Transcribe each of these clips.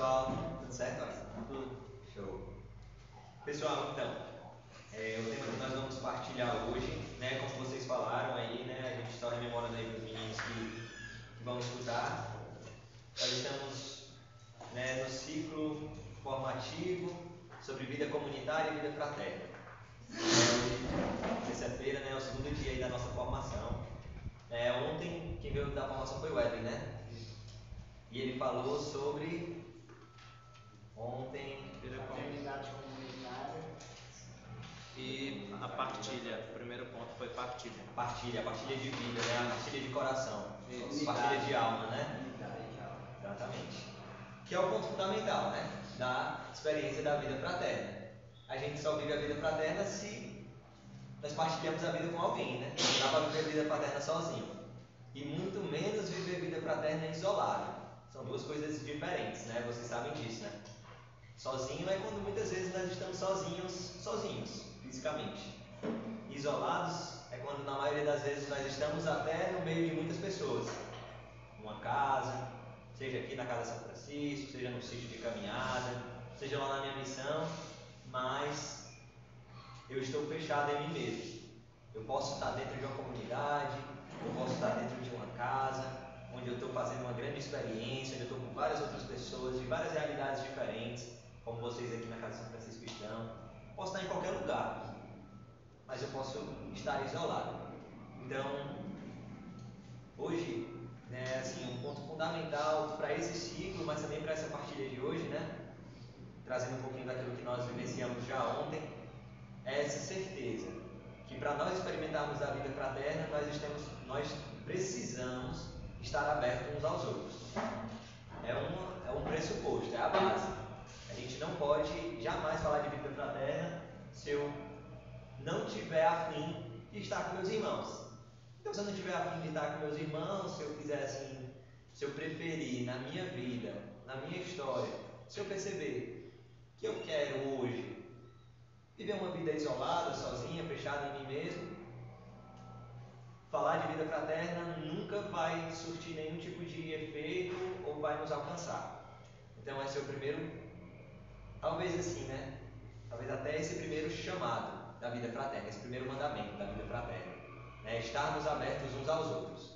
pessoal, tudo certo? Tudo show. Pessoal, então, o tema que nós vamos partilhar hoje, né, como vocês falaram aí, né, a gente só rememorando aí para os meninos que vão escutar, nós estamos, né, no ciclo formativo sobre vida comunitária e vida fraterna. Hoje, terça-feira, né, é o segundo dia aí da nossa formação. Ontem, quem veio da formação foi o Wesley, né? E ele falou sobre fraternidade comunitária e a partilha. O primeiro ponto foi partilha. A partilha de vida, né? A partilha de coração. Isso. Partilha de alma, né? Unidade de alma. Exatamente. Que é o ponto fundamental, né? Da experiência da vida fraterna. A gente só vive a vida fraterna se nós partilhamos a vida com alguém, né? Não dá para viver a vida fraterna sozinho. E muito menos viver a vida fraterna isolado. São duas coisas diferentes, né? Vocês sabem disso, né? Sozinho é quando muitas vezes nós estamos sozinhos, fisicamente. Isolados é quando na maioria das vezes nós estamos até no meio de muitas pessoas. Numa casa, seja aqui na Casa São Francisco, seja no sítio de caminhada, seja lá na minha missão, mas eu estou fechado em mim mesmo. Eu posso estar dentro de uma comunidade, eu posso estar dentro de uma casa, onde eu estou fazendo uma grande experiência, onde eu estou com várias outras pessoas de várias realidades diferentes, como vocês aqui na Casa São Francisco estão. Posso estar em qualquer lugar, mas eu posso estar isolado. Então, hoje, né, assim, um ponto fundamental para esse ciclo, mas também para essa partilha de hoje, né, trazendo um pouquinho daquilo que nós vivenciamos já ontem, é essa certeza que para nós experimentarmos a vida fraterna, nós precisamos estar abertos uns aos outros. É um pressuposto, é a base. A gente não pode jamais falar de vida fraterna se eu não tiver afim de estar com meus irmãos. Então, se eu não tiver afim de estar com meus irmãos, se eu quiser assim, se eu preferir na minha vida, na minha história, se eu perceber que eu quero hoje viver uma vida isolada, sozinha, fechada em mim mesmo, falar de vida fraterna nunca vai surtir nenhum tipo de efeito ou vai nos alcançar. Então, esse é o primeiro, talvez assim, né? Talvez até esse primeiro chamado da vida fraterna, esse primeiro mandamento da vida fraterna, né? Estarmos abertos uns aos outros.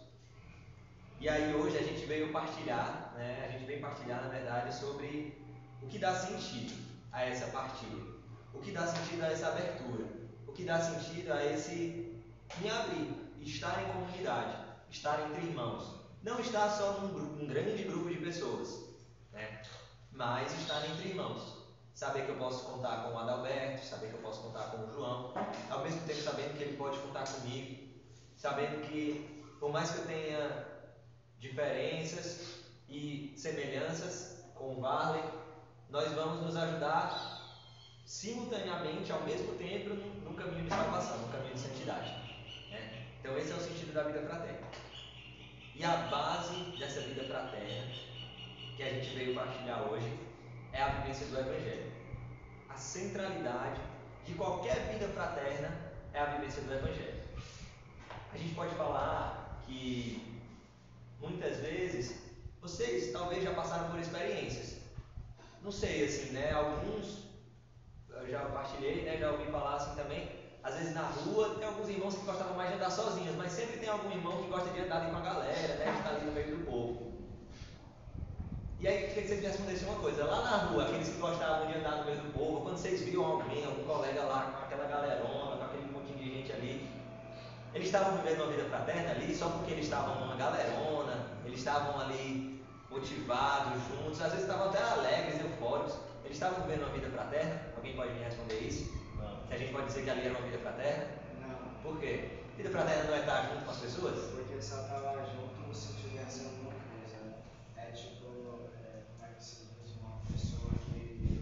E aí hoje a gente veio partilhar, né? A gente veio partilhar, na verdade, sobre o que dá sentido a essa partilha, o que dá sentido a essa abertura, o que dá sentido a esse me abrir, estar em comunidade, estar entre irmãos. Não estar só num grande grupo de pessoas, né? Mas estar entre irmãos. Saber que eu posso contar com o Adalberto, saber que eu posso contar com o João, ao mesmo tempo sabendo que ele pode contar comigo, sabendo que, por mais que eu tenha diferenças e semelhanças com o Varley, nós vamos nos ajudar simultaneamente, ao mesmo tempo, num caminho de salvação, num caminho de santidade, né? Então esse é o sentido da vida fraterna. E a base dessa vida fraterna que a gente veio partilhar hoje é a vivência do Evangelho. A centralidade de qualquer vida fraterna é a vivência do Evangelho. A gente pode falar que muitas vezes vocês talvez já passaram por experiências. Não sei, assim, né? Alguns eu já partilhei, né? Já ouvi falar assim também. Às vezes na rua tem alguns irmãos que gostavam mais de andar sozinhos, mas sempre tem algum irmão que gosta de andar ali com a galera, né? De estar ali no meio do povo. E aí, eu queria que vocês me respondessem uma coisa. Lá na rua, aqueles que gostavam de andar no meio do povo, quando vocês viam alguém, algum colega lá com aquela galerona, com aquele monte de gente ali, eles estavam vivendo uma vida fraterna ali só porque eles estavam numa galerona, eles estavam ali motivados, juntos, às vezes estavam até alegres, eufóricos. Eles estavam vivendo uma vida fraterna? Alguém pode me responder isso? Não. Se a gente pode dizer que ali era uma vida fraterna? Não. Por quê? Vida fraterna não é estar junto com as pessoas? Porque só estava junto no sentido de fazer alguma coisa, né? É tipo, como é que se diz, uma pessoa que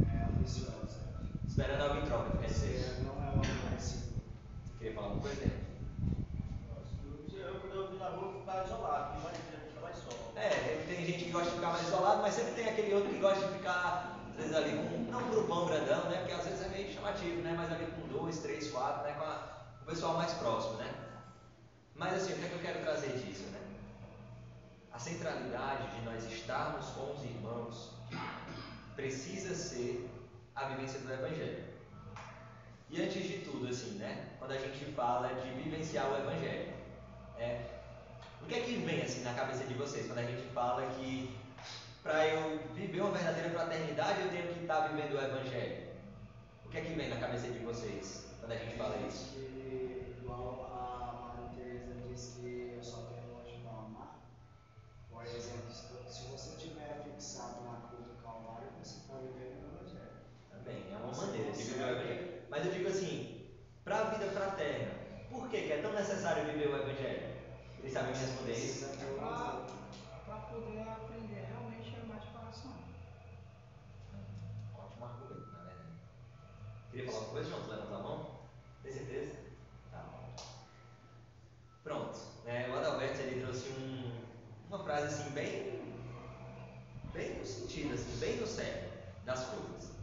é ambiciosa. Esperando algo em troca, quer dizer. Não é uma recíproca. Queria falar alguma coisa dele? Quando eu vi na rua, eu ficava isolado, fica mais só. Tem gente que gosta de ficar mais isolado, mas sempre tem aquele outro que gosta de ficar, às vezes, ali com, não um grupão grandão, né? Porque às vezes é meio chamativo, né? Mas ali com 2, 3, 4, né? Com o pessoal mais próximo, né? Mas assim, o que é que eu quero trazer disso, né? a centralidade de nós estarmos com os irmãos precisa ser a vivência do Evangelho. E antes de tudo, assim, né? Quando a gente fala de vivenciar o Evangelho, o que é que vem assim na cabeça de vocês quando a gente fala que para eu viver uma verdadeira fraternidade eu tenho que estar vivendo o Evangelho? O que é que vem na cabeça de vocês quando a gente fala isso? Que, igual a Maria Teresa diz que eu só tenho hoje para amar. Por exemplo, se você tiver fixado na cruz do Calvário, você está vivendo o Evangelho. Também é uma maneira de viver o Evangelho. Mas eu digo assim, para a vida fraterna, por que é tão necessário viver o Evangelho? Vocês sabem me responder isso? Para poder aprender realmente a amar de coração. Ótimo argumento, na verdade. Queria falar uma coisa, João? Levanta a mão? Tem certeza? Tá bom. Pronto. O Adalberto ele trouxe uma frase assim, bem no sentido, assim, bem no cerne das coisas.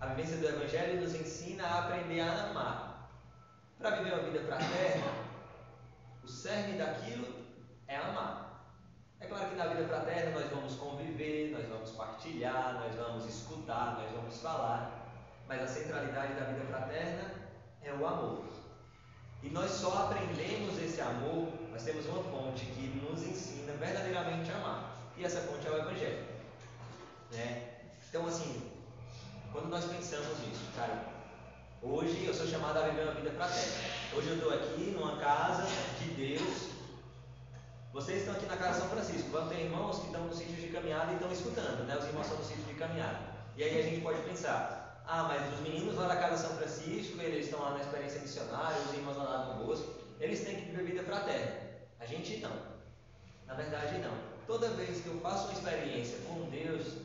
A vivência do Evangelho nos ensina a aprender a amar. Para viver uma vida fraterna, o cerne daquilo é amar. É claro que na vida fraterna nós vamos conviver, nós vamos partilhar, nós vamos escutar, nós vamos falar, mas a centralidade da vida fraterna é o amor. E nós só aprendemos esse amor, nós temos uma fonte que nos ensina verdadeiramente a amar, e essa fonte é o Evangelho. Então, assim, quando nós pensamos nisso, cara, hoje eu sou chamado a viver uma vida fraterna. Hoje eu estou aqui numa casa de Deus. Vocês estão aqui na casa de São Francisco. Vamos ter irmãos que estão no sítio de caminhada e estão escutando, né? Os irmãos estão no sítio de caminhada. E aí a gente pode pensar, mas os meninos lá da casa de São Francisco, eles estão lá na experiência missionária, os irmãos lá no Bosco, eles têm que viver vida fraterna. A gente não. Na verdade, não. Toda vez que eu faço uma experiência com Deus,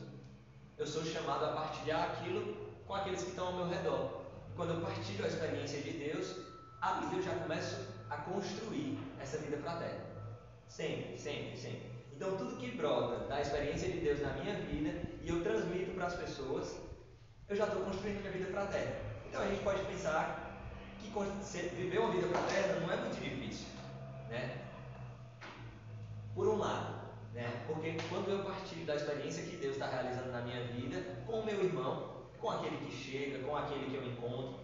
eu sou chamado a partilhar aquilo com aqueles que estão ao meu redor. E quando eu partilho a experiência de Deus, ali eu já começo a construir essa vida fraterna. Sempre, sempre, sempre. Então, tudo que brota da experiência de Deus na minha vida e eu transmito para as pessoas, eu já estou construindo minha vida fraterna. Então, a gente pode pensar que viver uma vida fraterna não é muito difícil, né? Por um lado, porque quando eu partilho da experiência que Deus está realizando na minha vida, com o meu irmão, com aquele que chega, com aquele que eu encontro,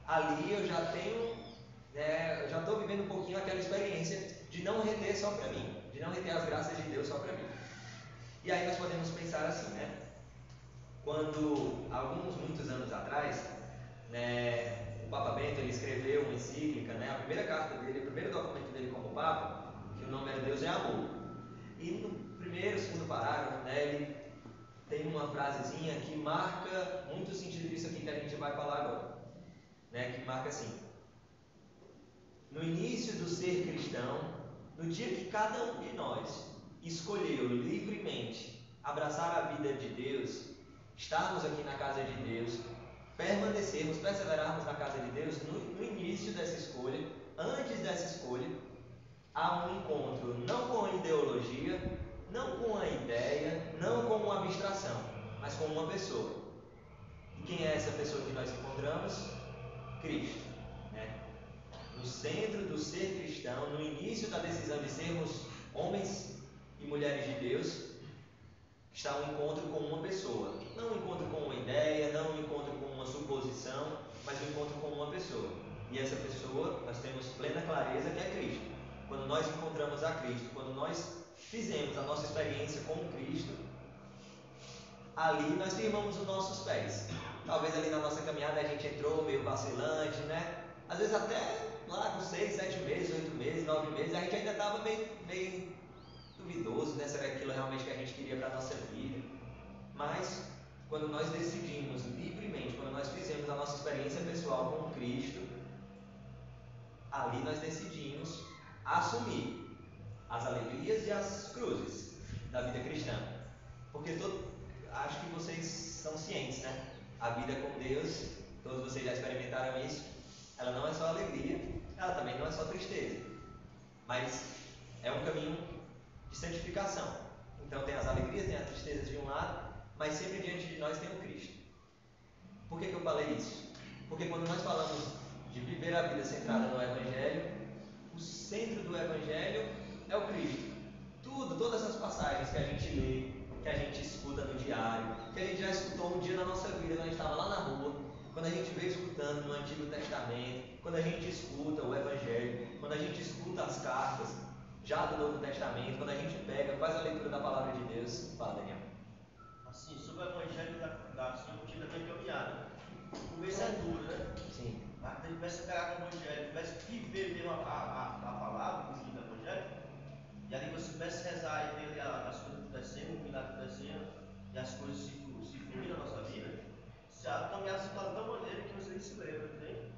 ali eu já tenho, eu já estou vivendo um pouquinho aquela experiência de não reter só para mim, de não reter as graças de Deus só para mim. E aí nós podemos pensar assim, quando, muitos anos atrás, o Papa Bento ele escreveu uma encíclica, a primeira carta dele, o primeiro documento dele como Papa, que o nome era Deus é Amor. E no primeiro, segundo parágrafo, ele tem uma frasezinha que marca muito o sentido disso aqui que a gente vai falar agora. Que marca assim: no início do ser cristão, no dia que cada um de nós escolheu livremente abraçar a vida de Deus, estarmos aqui na casa de Deus, permanecermos, perseverarmos na casa de Deus, no início dessa escolha, antes dessa escolha, há um encontro não com a ideologia, não com a ideia, não com uma abstração, mas com uma pessoa. E quem é essa pessoa que nós encontramos? Cristo. No centro do ser cristão, no início da decisão de sermos homens e mulheres de Deus, está um encontro com uma pessoa. Não um encontro com uma ideia, não um encontro com uma suposição, mas um encontro com uma pessoa. E essa pessoa, nós temos plena clareza que é Cristo. Quando nós encontramos a Cristo, quando nós fizemos a nossa experiência com Cristo, ali nós firmamos os nossos pés. Talvez ali na nossa caminhada a gente entrou meio vacilante, Às vezes até lá com 6, 7 meses, 8 meses, 9 meses, a gente ainda estava meio duvidoso, se era aquilo realmente que a gente queria para a nossa vida. Mas, quando nós decidimos livremente, quando nós fizemos a nossa experiência pessoal com Cristo, ali nós decidimos assumir as alegrias e as cruzes da vida cristã. Porque acho que vocês são cientes, A vida com Deus, todos vocês já experimentaram isso, ela não é só alegria, ela também não é só tristeza, mas é um caminho de santificação. Então tem as alegrias, tem as tristezas de um lado, mas sempre diante de nós tem o Cristo. Por que eu falei isso? Porque quando nós falamos de viver a vida centrada no Evangelho, o centro do Evangelho é o Cristo. todas as passagens que a gente lê, que a gente escuta no diário, que a gente já escutou um dia na nossa vida, quando a gente estava lá na rua, quando a gente veio escutando no Antigo Testamento, quando a gente escuta o Evangelho, quando a gente escuta as cartas já do Novo Testamento, quando a gente pega, faz a leitura da Palavra de Deus. Fala, Daniel. Assim, sobre o Evangelho da sentido da minha caminhada. O começo é duro, né? Sim. Mas se tivesse pegar o Evangelho, tivesse que viver mesmo a palavra, o sentido do Evangelho, e ali você tivesse rezar e ver as coisas acontecendo, o milagre acontecendo, e as coisas se fluírem na nossa vida, se a caminhada se torna de tal maneira que você nem se lembra, entende?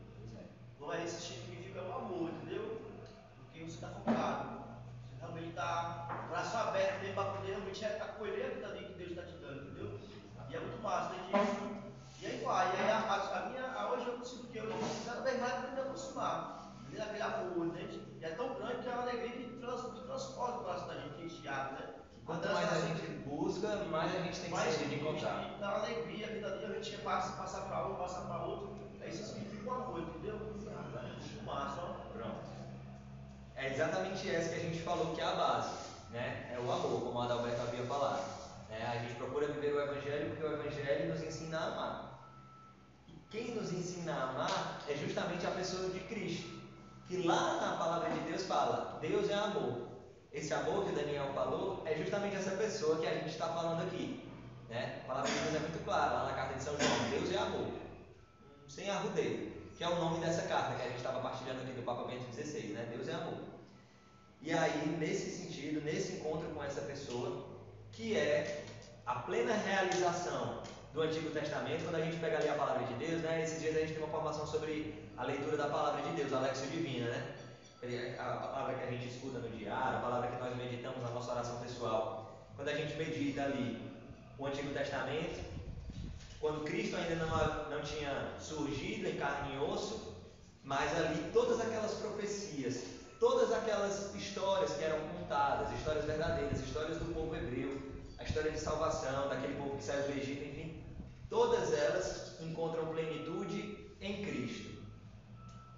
Não é esse significa o amor, entendeu? Porque você está focado, você realmente está braço aberto para poder realmente acolher a vida ali que Deus está te dando, entendeu? E é muito massa, né? E aí vai, e aí hoje eu sinto que eu cada vez mais vou me aproximar daquele amor, entende? E é tão grande que é uma alegria que transporta o coração da gente, que enche água, né? Quanto mais a gente busca, mais a gente tem sede de encontrar. Dá uma alegria, aquilo ali a gente quer passar para um, passar para outro. É isso que significa o amor, entendeu? Muito massa, ó. Pronto. É exatamente essa que a gente falou que é a base, né? É o amor, como o Adalberto havia falado. A gente procura viver o Evangelho porque o Evangelho nos ensina a amar. E quem nos ensina a amar é justamente a pessoa de Cristo, que lá na Palavra de Deus fala, Deus é amor. Esse amor que o Daniel falou é justamente essa pessoa que a gente está falando aqui, né? A Palavra de Deus é muito clara, lá na carta de São João, Deus é amor, sem arrudeio, que é o nome dessa carta que a gente estava partilhando aqui do Papa Bento XVI, né? Deus é amor. E aí, nesse sentido, nesse encontro com essa pessoa, que é a plena realização do Antigo Testamento, quando a gente pega ali a Palavra de Deus, né? Esses dias a gente tem uma formação sobre a leitura da Palavra de Deus, a Lexio Divina, né? A palavra que a gente escuta no diário, a palavra que nós meditamos na nossa oração pessoal. Quando a gente medita ali o Antigo Testamento, quando Cristo ainda não tinha surgido em carne e osso, mas ali todas aquelas profecias, todas aquelas histórias que eram contadas, histórias verdadeiras, histórias do povo hebreu, a história de salvação, daquele povo que saiu do Egito, enfim, todas elas encontram plenitude em Cristo.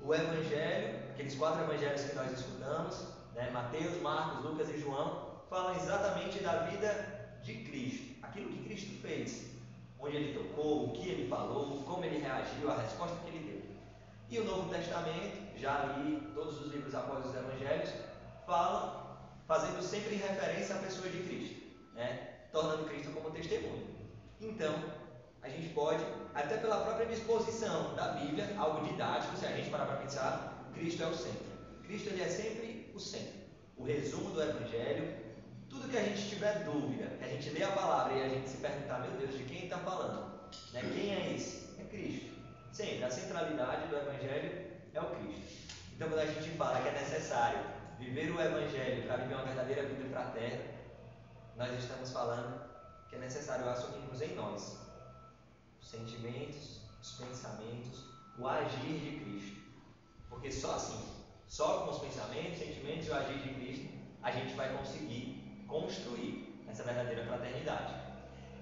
O Evangelho, aqueles 4 evangelhos que nós escutamos, né, Mateus, Marcos, Lucas e João, falam exatamente da vida de Cristo, aquilo que Cristo fez, onde ele tocou, o que ele falou, como ele reagiu, a resposta que ele deu. E o Novo Testamento, já li todos os livros após os evangelhos, falam, fazendo sempre referência à pessoa de Cristo, né, tornando Cristo como testemunho. Então, a gente pode, até pela própria disposição da Bíblia, algo didático, se a gente parar para pensar, Cristo é o centro. Cristo ele é sempre o centro. O resumo do Evangelho, tudo que a gente tiver dúvida, que a gente lê a palavra e a gente se perguntar, meu Deus, de quem está falando? Né? Quem é esse? É Cristo. Sempre, a centralidade do Evangelho é o Cristo. Então, quando a gente fala que é necessário viver o Evangelho para viver uma verdadeira vida fraterna, nós estamos falando que é necessário assumirmos em nós os sentimentos, os pensamentos, o agir de Cristo. Porque só assim, só com os pensamentos, sentimentos e o agir de Cristo, a gente vai conseguir construir essa verdadeira fraternidade.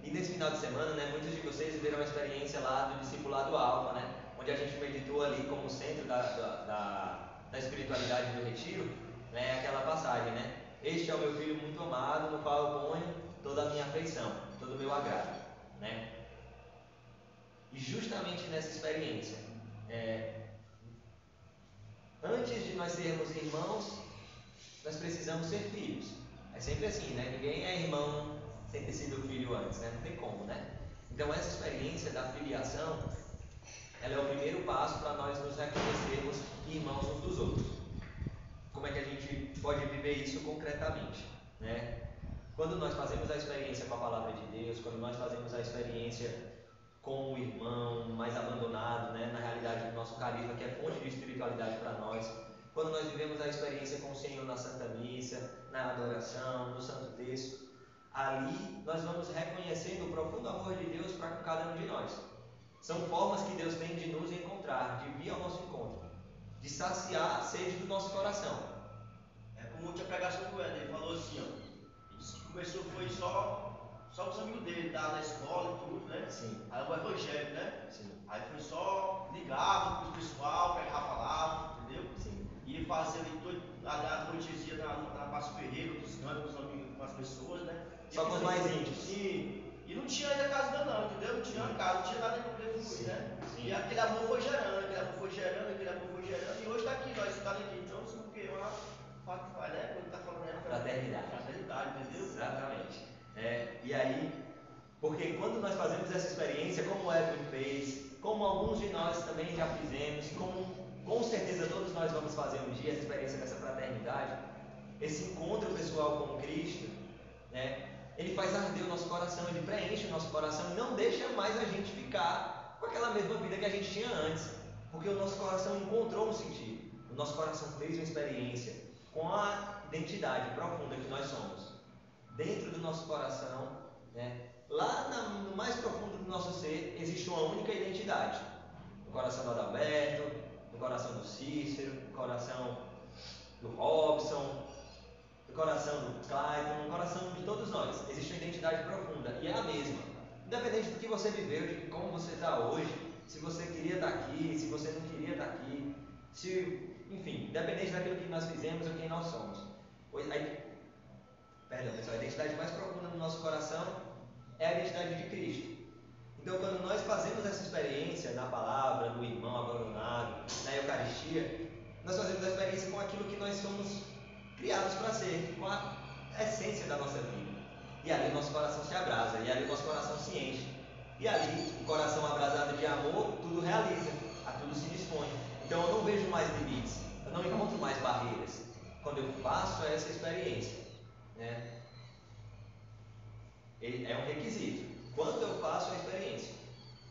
E nesse final de semana, né, muitos de vocês viveram a experiência lá do discipulado Alfa, né, onde a gente meditou ali como centro da espiritualidade do retiro, né, aquela passagem, né? Este é o meu filho muito amado, no qual eu ponho toda a minha afeição, todo o meu agrado, né? E justamente nessa experiência, antes de nós sermos irmãos, nós precisamos ser filhos. É sempre assim, né? Ninguém é irmão sem ter sido filho antes, né? Não tem como, né? Então essa experiência da filiação, ela é o primeiro passo para nós nos reconhecermos irmãos uns dos outros. Como é que a gente pode viver isso concretamente, né? Quando nós fazemos a experiência com a Palavra de Deus, quando nós fazemos a experiência com o irmão mais abandonado, né, na realidade do nosso carisma, que é fonte de espiritualidade para nós, quando nós vivemos a experiência com o Senhor na Santa Missa, na adoração, no Santo Texto, ali nós vamos reconhecendo o profundo amor de Deus para com cada um de nós. São formas que Deus tem de nos encontrar, de vir ao nosso encontro, de saciar a sede do nosso coração. É como tinha pregação do Éder, ele falou assim, ó, ele disse que começou, foi só os amigos dele, da escola e tudo, né? Sim. Aí o evangelho, né? Sim. Aí foi só ligava com o pessoal, pegava a palavra, entendeu? Sim. E fazendo a noitesia na Passo Ferreira, outros cantos, os amigos pessoas, né? Só com os mais íntimos. Sim. E não tinha ainda casa não, entendeu? Não tinha uma casa, não tinha nada para poder fluir, né? Sim. E aquele amor foi gerando, aquele amor foi gerando, aquele amor foi gerando. E hoje está aqui, nós estamos aqui. Então, isso não que uma fato, né? Quando está falando, né? Fraternidade. Fraternidade, entendeu? Exatamente. E aí, porque quando nós fazemos essa experiência, como o Edwin fez, como alguns de nós também já fizemos, como com certeza todos nós vamos fazer um dia essa experiência dessa fraternidade, esse encontro pessoal com Cristo, né? Ele faz arder o nosso coração, ele preenche o nosso coração e não deixa mais a gente ficar com aquela mesma vida que a gente tinha antes, porque o nosso coração encontrou um sentido, o nosso coração fez uma experiência com a identidade profunda que nós somos. Dentro do nosso coração, né, lá no mais profundo do nosso ser, existe uma única identidade. No coração do Adalberto, no coração do Cícero, no coração do Robson, no coração do Clayton, no coração de todos nós. Existe uma identidade profunda e é a mesma. Independente do que você viveu, de como você está hoje, se você queria estar aqui, se você não queria estar aqui, enfim, independente daquilo que nós fizemos ou quem nós somos. A identidade mais profunda do nosso coração é a identidade de Cristo. Então, quando nós fazemos essa experiência na palavra, no irmão abandonado, na Eucaristia, nós fazemos a experiência com aquilo que nós somos criados para ser, com a essência da nossa vida. E ali o nosso coração se abrasa, e ali o nosso coração se enche. E ali, o coração abrasado de amor, tudo realiza, a tudo se dispõe. Então eu não vejo mais limites, eu não encontro mais barreiras quando eu faço essa experiência, né? É um requisito. Quando eu faço a experiência?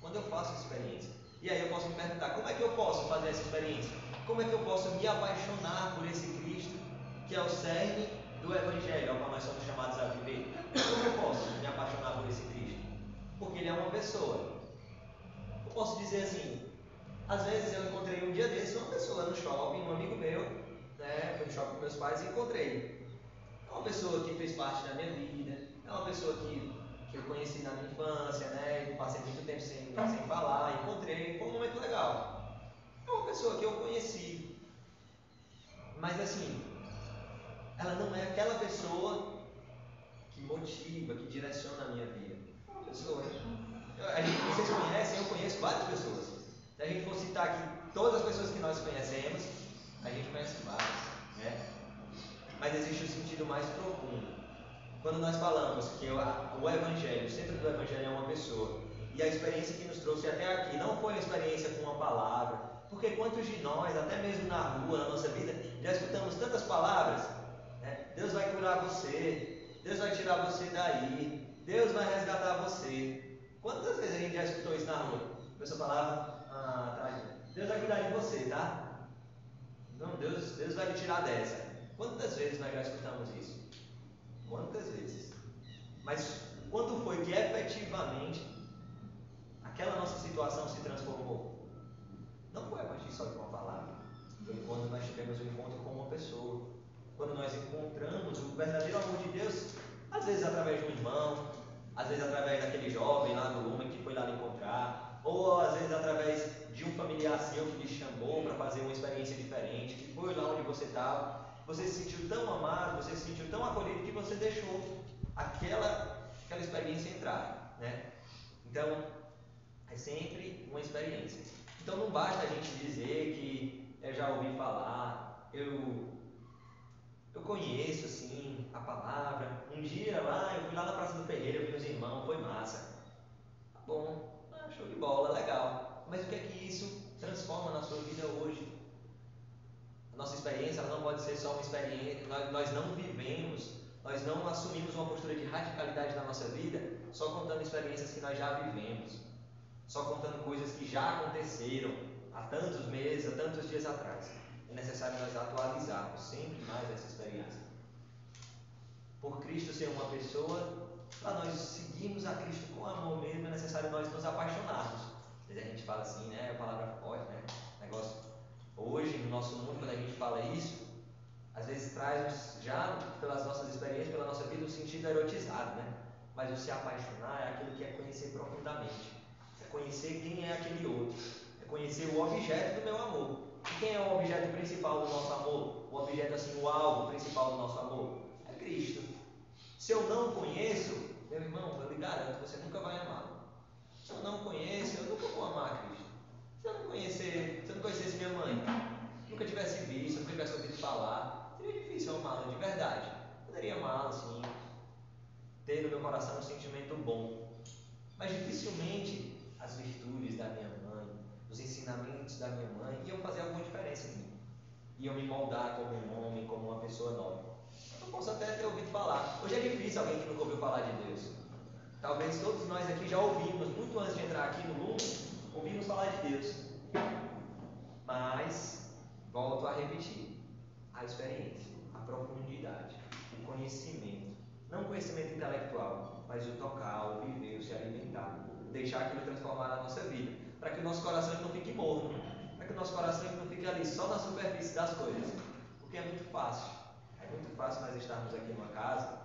Quando eu faço a experiência. E aí eu posso me perguntar, como é que eu posso fazer essa experiência? Como é que eu posso me apaixonar por esse Cristo que é o cerne do Evangelho, ao qual nós somos chamados a viver? Como eu posso me apaixonar por esse Cristo? Porque ele é uma pessoa. Eu posso dizer assim, às vezes eu encontrei um dia desses uma pessoa no shopping, um amigo meu, né, fui no shopping com meus pais e encontrei. É uma pessoa que fez parte da minha vida, é uma pessoa que eu conheci na minha infância, né, e passei muito tempo sem falar, encontrei, foi um momento legal. É uma pessoa que eu conheci, mas assim, ela não é aquela pessoa que motiva, que direciona a minha vida. É uma pessoa. Vocês conhecem, eu conheço várias pessoas. Se a gente for citar aqui todas as pessoas que nós conhecemos, a gente conhece várias, né? Mas existe um sentido mais profundo. Quando nós falamos que o Evangelho, o centro do Evangelho é uma pessoa, e a experiência que nos trouxe até aqui não foi uma experiência com uma palavra, porque quantos de nós, até mesmo na rua, na nossa vida, já escutamos tantas palavras, né? Deus vai curar você, Deus vai tirar você daí, Deus vai resgatar você. Quantas vezes a gente já escutou isso na rua? A pessoa falava, Deus vai cuidar de você, tá? Não, Deus vai lhe tirar dessa. Quantas vezes nós já escutamos isso? Quantas vezes? Mas quando foi que efetivamente aquela nossa situação se transformou? Não foi a partir só de uma palavra. Foi quando nós tivemos um encontro com uma pessoa. Quando nós encontramos o verdadeiro amor de Deus, às vezes através de um irmão, às vezes através daquele jovem lá do Lumen que foi lá lhe encontrar, ou às vezes através de um familiar seu que lhe chamou para fazer uma experiência diferente, que foi lá onde você estava. Você se sentiu tão amado, você se sentiu tão acolhido que você deixou aquela experiência entrar, né? Então, é sempre uma experiência. Então não basta a gente dizer que eu já ouvi falar, eu conheço assim a palavra. Um dia lá, eu fui lá na Praça do Ferreira, eu vi os irmãos, foi massa. Tá bom, show de bola, legal. Mas o que é que isso transforma na sua vida hoje? A nossa experiência ela não pode ser só uma experiência, nós não vivemos, nós não assumimos uma postura de radicalidade na nossa vida só contando experiências que nós já vivemos, só contando coisas que já aconteceram há tantos meses, há tantos dias atrás. É necessário nós atualizarmos sempre mais essa experiência. Por Cristo ser uma pessoa, para nós seguirmos a Cristo com amor mesmo, é necessário nós nos apaixonarmos. Às vezes a gente fala assim, né? A palavra forte, né? Negócio. Hoje, no nosso mundo, quando a gente fala isso, às vezes traz já, pelas nossas experiências, pela nossa vida, um sentido erotizado, né? Mas o se apaixonar é aquilo que é conhecer profundamente. É conhecer quem é aquele outro. É conhecer o objeto do meu amor. E quem é o objeto principal do nosso amor? O objeto, assim, o alvo principal do nosso amor? É Cristo. Se eu não conheço, meu irmão, eu lhe garanto, você nunca vai amá-lo. Se eu não conheço, eu nunca vou amar Cristo. Se eu não conhecesse minha mãe, nunca tivesse visto, nunca tivesse ouvido falar, seria difícil amá-la de verdade. Poderia amá-la, sim, ter no meu coração um sentimento bom, mas dificilmente as virtudes da minha mãe, os ensinamentos da minha mãe iam fazer alguma diferença em mim. Iam me moldar como um homem, como uma pessoa nova. Eu posso até ter ouvido falar. Hoje é difícil alguém que nunca ouviu falar de Deus. Talvez todos nós aqui já ouvimos, muito antes de entrar aqui no Lume, ouvimos falar de Deus. Mas, volto a repetir, a experiência, a profundidade, o conhecimento. Não o conhecimento intelectual, mas o tocar, o viver, o se alimentar. Deixar aquilo transformar a nossa vida. Para que o nosso coração não fique morno. Para que o nosso coração não fique ali só na superfície das coisas. Porque é muito fácil. É muito fácil nós estarmos aqui numa casa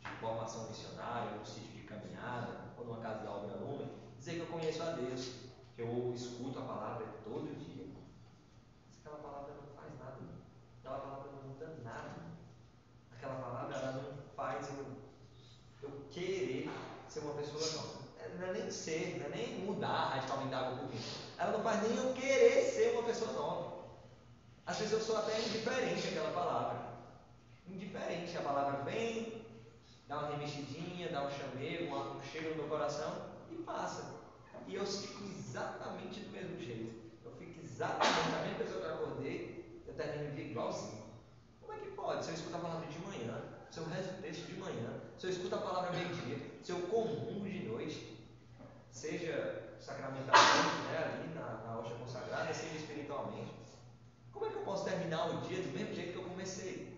de formação missionária, num sítio de caminhada, ou numa casa da obra Lumen, dizer que eu conheço a Deus, que eu escuto a palavra todo dia. Mas aquela palavra não faz nada. Aquela palavra não muda nada. Aquela palavra ela não faz eu querer ser uma pessoa nova. Não é nem ser, não é nem mudar radicalmente a água por vinho. Ela não faz nem eu querer ser uma pessoa nova. Às vezes eu sou até indiferente àquela palavra. Indiferente. A palavra vem, dá uma remexidinha, dá um chamego, um cheiro no meu coração e passa. E eu fico exatamente do mesmo jeito. Eu fico exatamente a mesma pessoa que eu acordei, eu termino o dia igualzinho. Como é que pode? Se eu escuto a palavra de manhã, se eu rezo o texto de manhã, se eu escuto a palavra meio-dia, se eu comungo de noite, seja sacramentalmente, né, ali na hóstia consagrada, seja espiritualmente, como é que eu posso terminar o dia do mesmo jeito que eu comecei?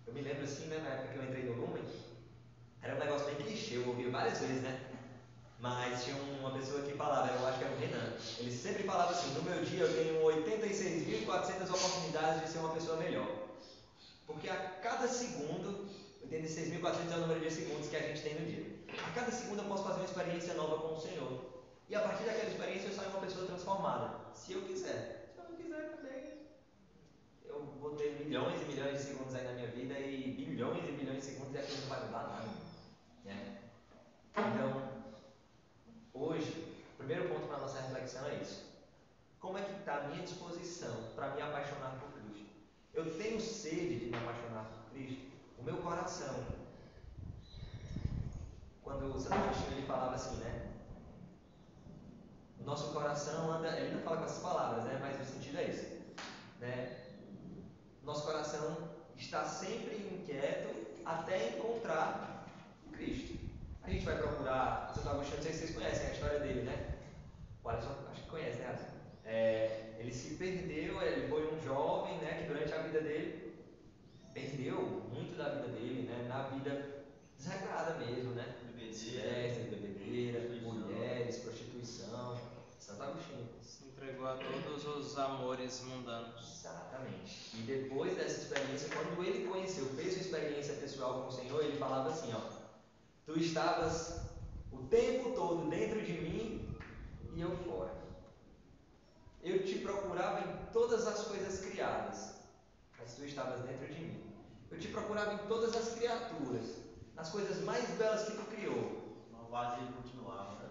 Eu me lembro assim, né, na época que eu entrei no Lumen, era um negócio bem clichê, eu ouvi várias vezes, né? Mas tinha uma pessoa que falava, eu acho que era o Renan, ele sempre falava assim: no meu dia eu tenho 86.400 oportunidades de ser uma pessoa melhor. Porque a cada segundo, 86.400 é o número de segundos que a gente tem no dia. A cada segundo eu posso fazer uma experiência nova com o Senhor. E a partir daquela experiência eu saio uma pessoa transformada. Se eu quiser. Se eu não quiser também, eu vou ter milhões e milhões de segundos aí na minha vida e bilhões e bilhões de segundos e aquilo não vai mudar nada. Né? Então, hoje, o primeiro ponto para a nossa reflexão é isso. Como é que está a minha disposição para me apaixonar por Cristo? Eu tenho sede de me apaixonar por Cristo? O meu coração. Quando o Santo Agostinho ele falava assim, né? O nosso coração anda... Ele não fala com essas palavras, né? Mas o sentido é esse. Né? Nosso coração está sempre inquieto até encontrar Cristo. A gente vai procurar... O Santo Agostinho, não sei se vocês conhecem a história dele, né? O Alisson, acho que conhece, né, Alisson? Ele se perdeu, ele foi um jovem, né, que durante a vida dele perdeu muito da vida dele, né, na vida desregrada mesmo, né? Festas, bebedeira, mulheres, prostituição. Santo Agostinho. Se entregou a todos os amores mundanos. Exatamente. E depois dessa experiência, quando ele conheceu, fez sua experiência pessoal com o Senhor, ele falava assim, ó: tu estavas o tempo todo dentro de mim e eu fora. Eu te procurava em todas as coisas criadas, mas tu estavas dentro de mim. Eu te procurava em todas as criaturas, nas coisas mais belas que tu criou. O vazio continuava, né?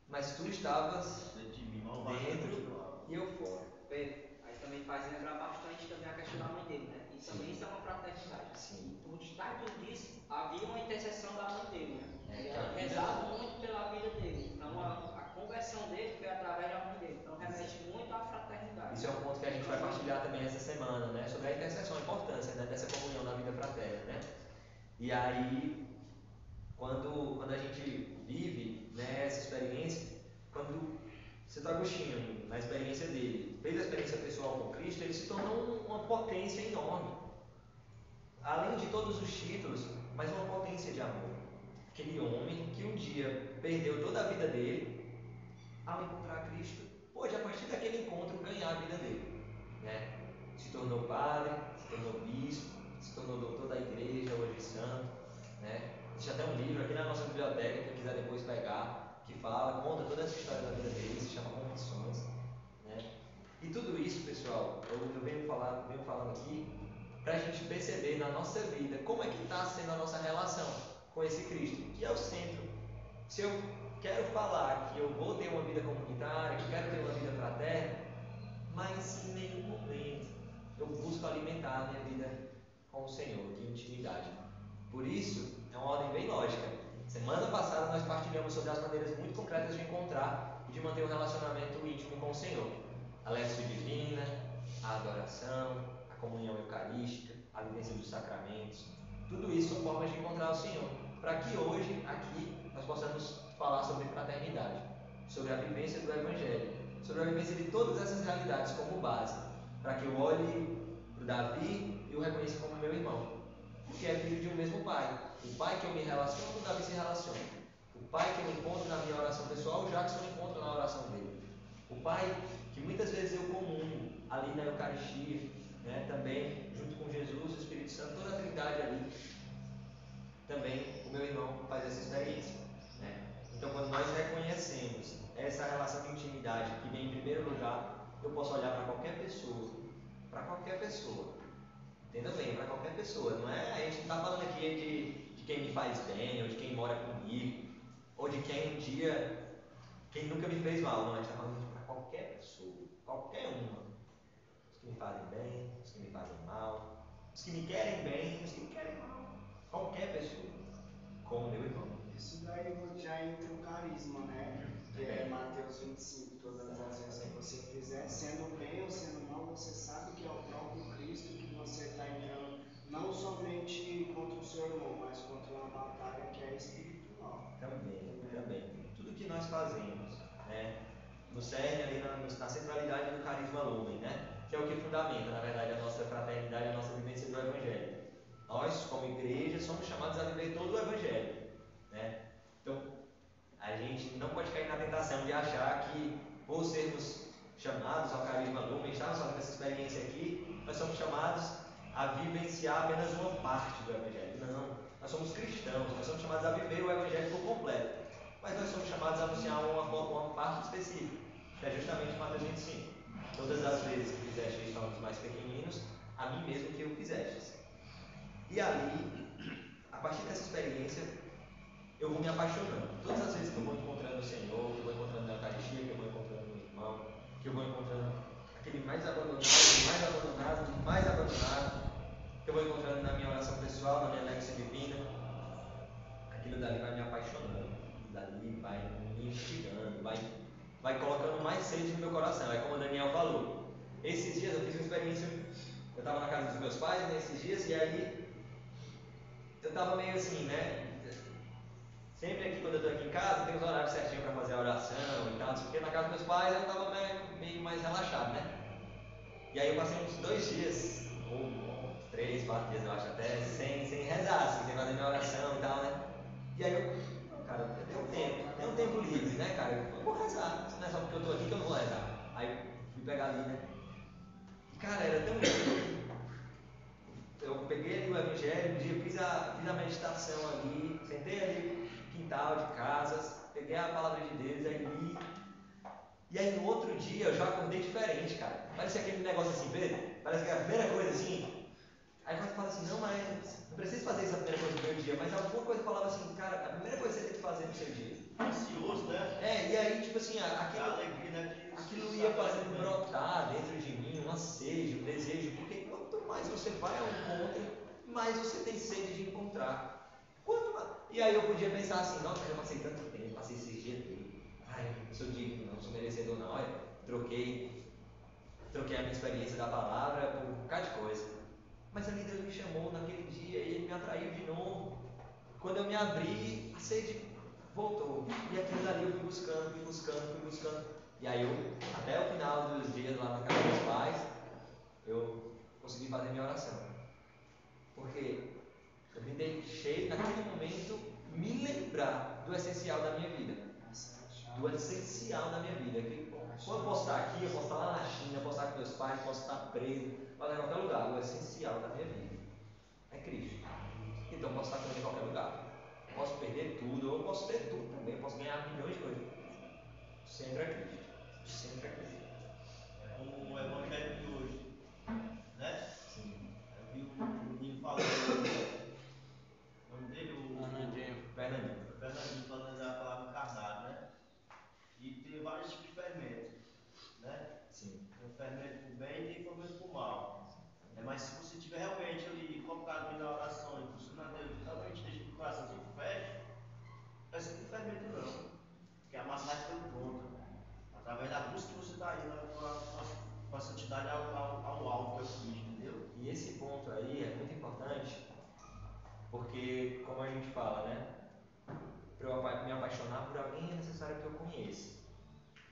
Mas tu estavas Dentro de mim, o dentro vazio continuava. e eu fora. Aí também faz lembrar bastante também a questão da mãe dele, né? E também isso é uma fraternidade. Sim. Por estar tudo disso, havia uma intercessão da mãe dele, né? É, E que ela a vida- rezava muito pela vida dele. Então a conversão dele foi através da mãe dele. Então remete muito à fraternidade. Isso é um ponto que a gente vai partilhar também essa semana, né? Sobre a intercessão, a importância, né, dessa comunhão na vida fraterna, né? E aí, quando a gente vive, né, essa experiência, quando Santo Agostinho, na experiência dele, fez a experiência pessoal com Cristo, ele se tornou uma potência enorme. Além de todos os títulos, mas uma potência de amor. Aquele homem que um dia perdeu toda a vida dele, ao encontrar Cristo, pôde, a partir daquele encontro, ganhar a vida dele. Né? Se tornou padre, se tornou bispo, se tornou doutor da igreja, hoje santo. Né? Existe até um livro aqui na nossa biblioteca, quem quiser depois pegar, que fala, conta toda essa história da vida dele, se chama Confissões. Né? E tudo isso, pessoal, eu venho falando aqui para a gente perceber na nossa vida como é que está sendo a nossa relação com esse Cristo, que é o centro. Se eu quero falar que eu vou ter uma vida comunitária, que eu quero ter uma vida fraterna, mas em nenhum momento eu busco alimentar a minha vida com o Senhor, de intimidade. Por isso, é uma ordem bem lógica. Semana passada nós partilhamos sobre as maneiras muito concretas de encontrar e de manter um relacionamento íntimo com o Senhor. A léxico divina, a adoração, a comunhão eucarística, a vivência dos sacramentos. Tudo isso são formas de encontrar o Senhor. Para que hoje, aqui, nós possamos falar sobre fraternidade, sobre a vivência do Evangelho, sobre a vivência de todas essas realidades como base, para que eu olhe para o Davi e o reconheça como meu irmão, porque é filho de um mesmo pai. O pai que eu me relaciono, o Davi se relaciona. O pai que eu encontro na minha oração pessoal, o Jackson encontra na oração dele. O pai que muitas vezes eu comungo ali na Eucaristia, né, também, junto com Jesus, o Espírito Santo, toda a Trindade ali, também o meu irmão faz essa experiência. Né? Então, quando nós reconhecemos essa relação de intimidade que vem em primeiro lugar, eu posso olhar para qualquer pessoa, entenda bem, para qualquer pessoa, não é? A gente não está falando aqui de quem me faz bem, ou de quem mora comigo, ou de quem nunca me fez mal, não, a gente está falando para qualquer pessoa, qualquer uma. Os que me fazem bem, os que me fazem mal, os que me querem bem, os que me querem mal, qualquer pessoa, como meu irmão. Isso daí já entra o carisma, né? Que é Mateus 25, todas as vezes que você fizer, sendo bem ou sendo mal, você sabe que é o próprio Cristo que você está entrando, não somente contra o seu irmão, mas contra uma batalha que é espiritual. Também. Tudo que nós fazemos, né? No cerne ali na centralidade do carisma lumen, né? Que é o que fundamenta, na verdade, a nossa fraternidade, a nossa vivência do Evangelho. Nós, como igreja, somos chamados a viver todo o Evangelho, né? Então, a gente não pode cair na tentação de achar que, por sermos chamados ao carisma lumen, estamos fazendo essa experiência aqui, nós somos chamados a vivenciar apenas uma parte do Evangelho. Não, nós somos cristãos, nós somos chamados a viver o Evangelho por completo, mas nós somos chamados a anunciar uma parte específica, que é justamente Mateus 25. Todas as vezes que fizeste isto aos mais pequeninos, a mim mesmo que eu fizestes. E ali, a partir dessa experiência, eu vou me apaixonando. Todas as vezes que eu vou encontrando o Senhor, que eu vou encontrando na Eucaristia, que eu vou encontrando o meu irmão, que eu vou encontrando aquele mais abandonado, que eu vou encontrando na minha oração pessoal, na minha léxico divina, aquilo dali vai me apaixonando, dali vai me instigando, vai colocando mais sede no meu coração. É como o Daniel falou. Esses dias eu fiz uma experiência, eu estava na casa dos meus pais nesses dias, e aí eu estava meio assim, né? Sempre aqui, quando eu estou aqui em casa, tem os horários certinhos para fazer a oração e tal, porque na casa dos meus pais eu estava meio mais relaxado, né? E aí eu passei uns 2 dias, ou 3, 4 dias eu acho até, sem rezar, assim, sem fazer minha oração e tal, né? E aí cara, eu tenho um tempo livre, né, cara? Eu vou rezar, não é só porque eu estou aqui que eu não vou rezar. Aí fui pegar ali, né? E cara, era tão lindo. Eu peguei ali o Evangelho, um dia fiz a meditação ali, sentei ali no quintal de casas, peguei a palavra de Deus, aí li. E aí no outro dia eu já acordei diferente, cara. Parece aquele negócio assim, Pedro, parece que é a primeira coisa assim. Aí quando tu fala assim, não, mas não precisa fazer essa primeira coisa no meu dia, mas alguma coisa falava assim, cara, a primeira coisa que você tem que fazer no seu dia. Ansioso, né? E aí, tipo assim, Alegria, né? aquilo ia fazendo brotar dentro de mim um ansejo, um desejo, porque quanto mais você vai ao encontro, mais você tem sede de encontrar. E aí eu podia pensar assim, nossa, eu passei tanto tempo, passei esses dias tudo. Ai, não sou digno, não sou merecedor não. Olha, troquei a minha experiência da palavra por um bocado de coisa. Mas ali Deus me chamou naquele dia e Ele me atraiu de novo. Quando eu me abri, a sede voltou. E aquilo dali eu fui buscando. E aí até o final dos dias lá na casa dos pais, eu consegui fazer minha oração. Porque eu me deixei naquele momento me lembrar do essencial da minha vida. Que, quando eu posso estar aqui, eu posso estar lá na China, eu posso estar com meus pais, posso estar preso, posso estar em qualquer lugar. O essencial da minha vida é Cristo. Então eu posso estar com ele em qualquer lugar. Eu posso perder tudo, ou eu posso ter tudo também, eu posso ganhar milhões de coisas. Sempre é Cristo. O Evangelho de hoje, né? Sim. Eu vi fermento para o bem e tem fermento para o mal. Mas se você estiver realmente ali focado na oração e buscando a Deus, realmente deixa o coração sem fé, vai ser com fermento não. Porque a massagem foi pronta. Através da busca que você está indo com a santidade ao alto, que é o Cristo, entendeu? E esse ponto aí é muito importante, porque, como a gente fala, né? Para eu me apaixonar por alguém é necessário que eu conheça.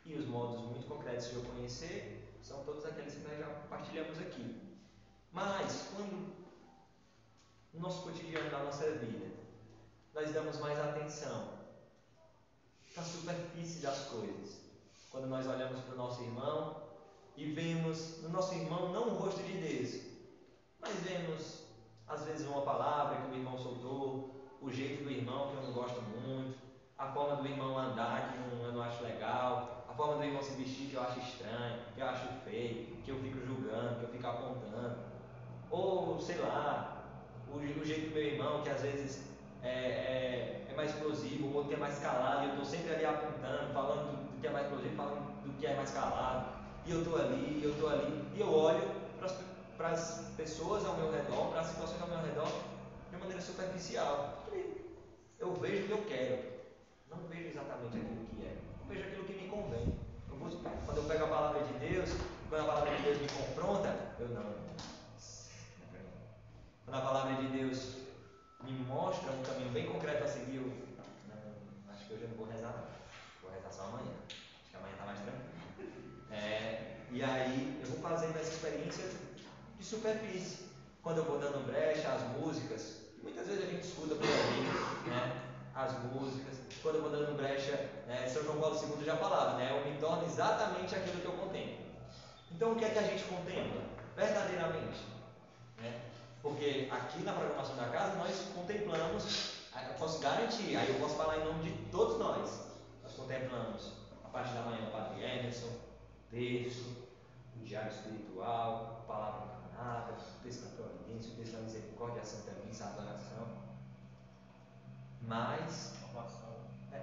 E os modos muito concretos de eu conhecer são todos aqueles que nós já compartilhamos aqui. Mas, quando no nosso cotidiano, na nossa vida, nós damos mais atenção para a superfície das coisas, quando nós olhamos para o nosso irmão e vemos no nosso irmão não o rosto de Deus, mas vemos às vezes uma palavra que o irmão soltou, o jeito do irmão que eu não gosto muito, a forma do irmão andar que eu não acho legal, a forma do irmão se vestir que eu acho estranho, que eu acho feio, que eu fico julgando, que eu fico apontando, ou sei lá, o jeito do meu irmão que às vezes é mais explosivo, o outro que é mais calado, e eu estou sempre ali apontando, falando do que é mais explosivo, falando do que é mais calado, e eu estou ali, e eu olho para as pessoas ao meu redor, para as situações ao meu redor, de maneira superficial. Eu vejo o que eu quero, não vejo exatamente aquilo que é, eu vejo aquilo que me convém. Quando eu pego a palavra de Deus, quando a palavra de Deus me confronta, eu não. Quando a palavra de Deus me mostra um caminho bem concreto a seguir, não, acho que hoje eu não vou rezar não, vou rezar só amanhã, acho que amanhã está mais tranquilo. E aí eu vou fazendo essa experiência de superfície, quando eu vou dando brecha às músicas, muitas vezes a gente escuta por aí, né, as músicas, quando eu vou dando brecha, São João Paulo II já falava, né, eu me torno exatamente aquilo que eu contemplo. Então o que é que a gente contempla? Verdadeiramente, né? Porque aqui na programação da casa nós contemplamos, eu posso garantir, aí eu posso falar em nome de todos nós contemplamos a parte da manhã o Padre Emerson, o texto, o diário espiritual, a palavra encarnada, o texto da providência, o texto da misericórdia, a Santa Missa, a adoração, mas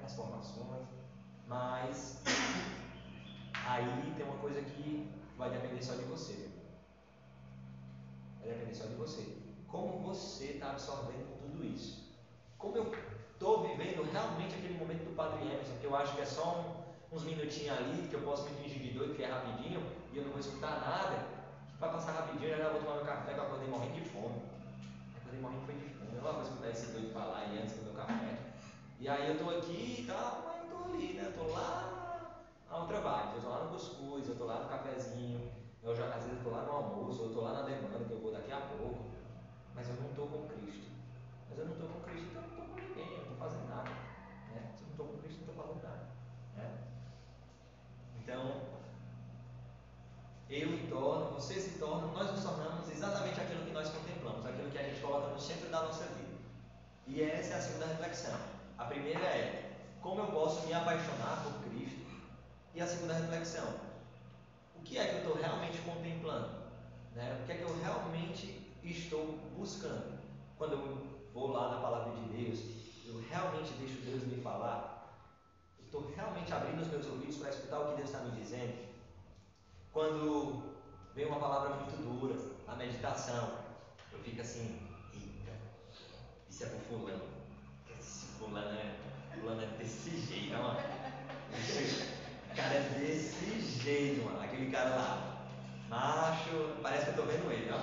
as formações, mas aí tem uma coisa que vai depender só de você. Vai depender só de você. Como você está absorvendo tudo isso? Como eu estou vivendo realmente aquele momento do Padre Emerson, que eu acho que é só uns minutinhos ali, que eu posso me fingir de doido, que é rapidinho, e eu não vou escutar nada, que vai passar rapidinho, já vou tomar meu café, que eu acordei morrendo de fome. Acordei morrendo foi de fome. Eu não vou escutar esse doido falar e antes do meu café. E aí eu estou aqui e tal, mas eu estou ali, né? Eu estou lá na outra vibe, eu estou lá no cuscuz, eu estou lá no cafezinho, às vezes eu estou lá no almoço, eu estou lá na demanda que eu vou daqui a pouco, mas eu não estou com Cristo. Mas eu não estou com Cristo, então eu não estou com ninguém, eu não estou fazendo nada. Né? Se eu não estou com Cristo, eu não estou fazendo nada. Né? Então, eu me torno, você se torna, nós nos tornamos exatamente aquilo que nós contemplamos, aquilo que a gente coloca no centro da nossa vida. E essa é a segunda reflexão. A primeira é, como eu posso me apaixonar por Cristo? E a segunda reflexão, o que é que eu estou realmente contemplando? Né? O que é que eu realmente estou buscando? Quando eu vou lá na palavra de Deus, eu realmente deixo Deus me falar? Eu estou realmente abrindo os meus ouvidos para escutar o que Deus está me dizendo? Quando vem uma palavra muito dura, a meditação, eu fico assim, eita, isso é pro fulano. Esse fulano é desse jeito, mano. O cara é desse jeito, mano. Aquele cara lá, macho, parece que eu tô vendo ele, ó.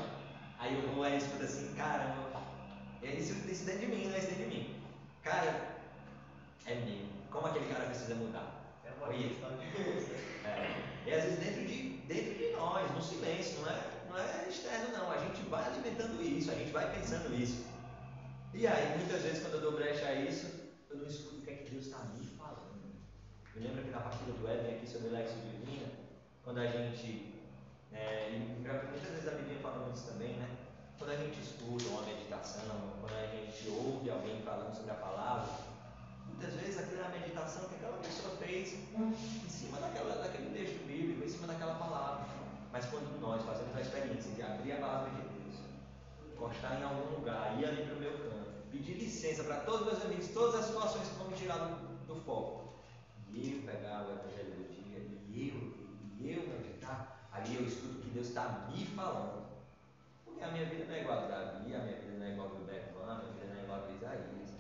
Aí eu vou aí e escuto assim, caramba, isso dentro de mim, não é isso dentro de mim. Cara, é mesmo. Como aquele cara precisa mudar? Olha. E às vezes dentro de nós, no silêncio, não é externo não. A gente vai alimentando isso, a gente vai pensando isso. E aí, muitas vezes, quando eu dou brecha a isso, eu não escuto o que é que Deus está me falando. Eu lembro que na partilha do Éden aqui sobre o Lexo Divina, quando a gente, muitas vezes a Bíblia falando isso também, né? Quando a gente escuta uma meditação, quando a gente ouve alguém falando sobre a palavra, muitas vezes aquilo é a meditação que aquela pessoa fez em cima daquele texto bíblico, em cima daquela palavra. Mas quando nós fazemos a experiência de abrir a palavra de Deus, encostar em algum lugar, ir ali para o meu canto, pedir licença para todos os meus amigos, todas as situações que vão me tirar do foco, e eu pegar o evangelho do dia, e eu meditar, Ali eu escuto o que Deus está me falando. Porque a minha vida não é igual a Davi, a minha vida não é igual a do Bevan, a minha vida não é igual a do Isaías.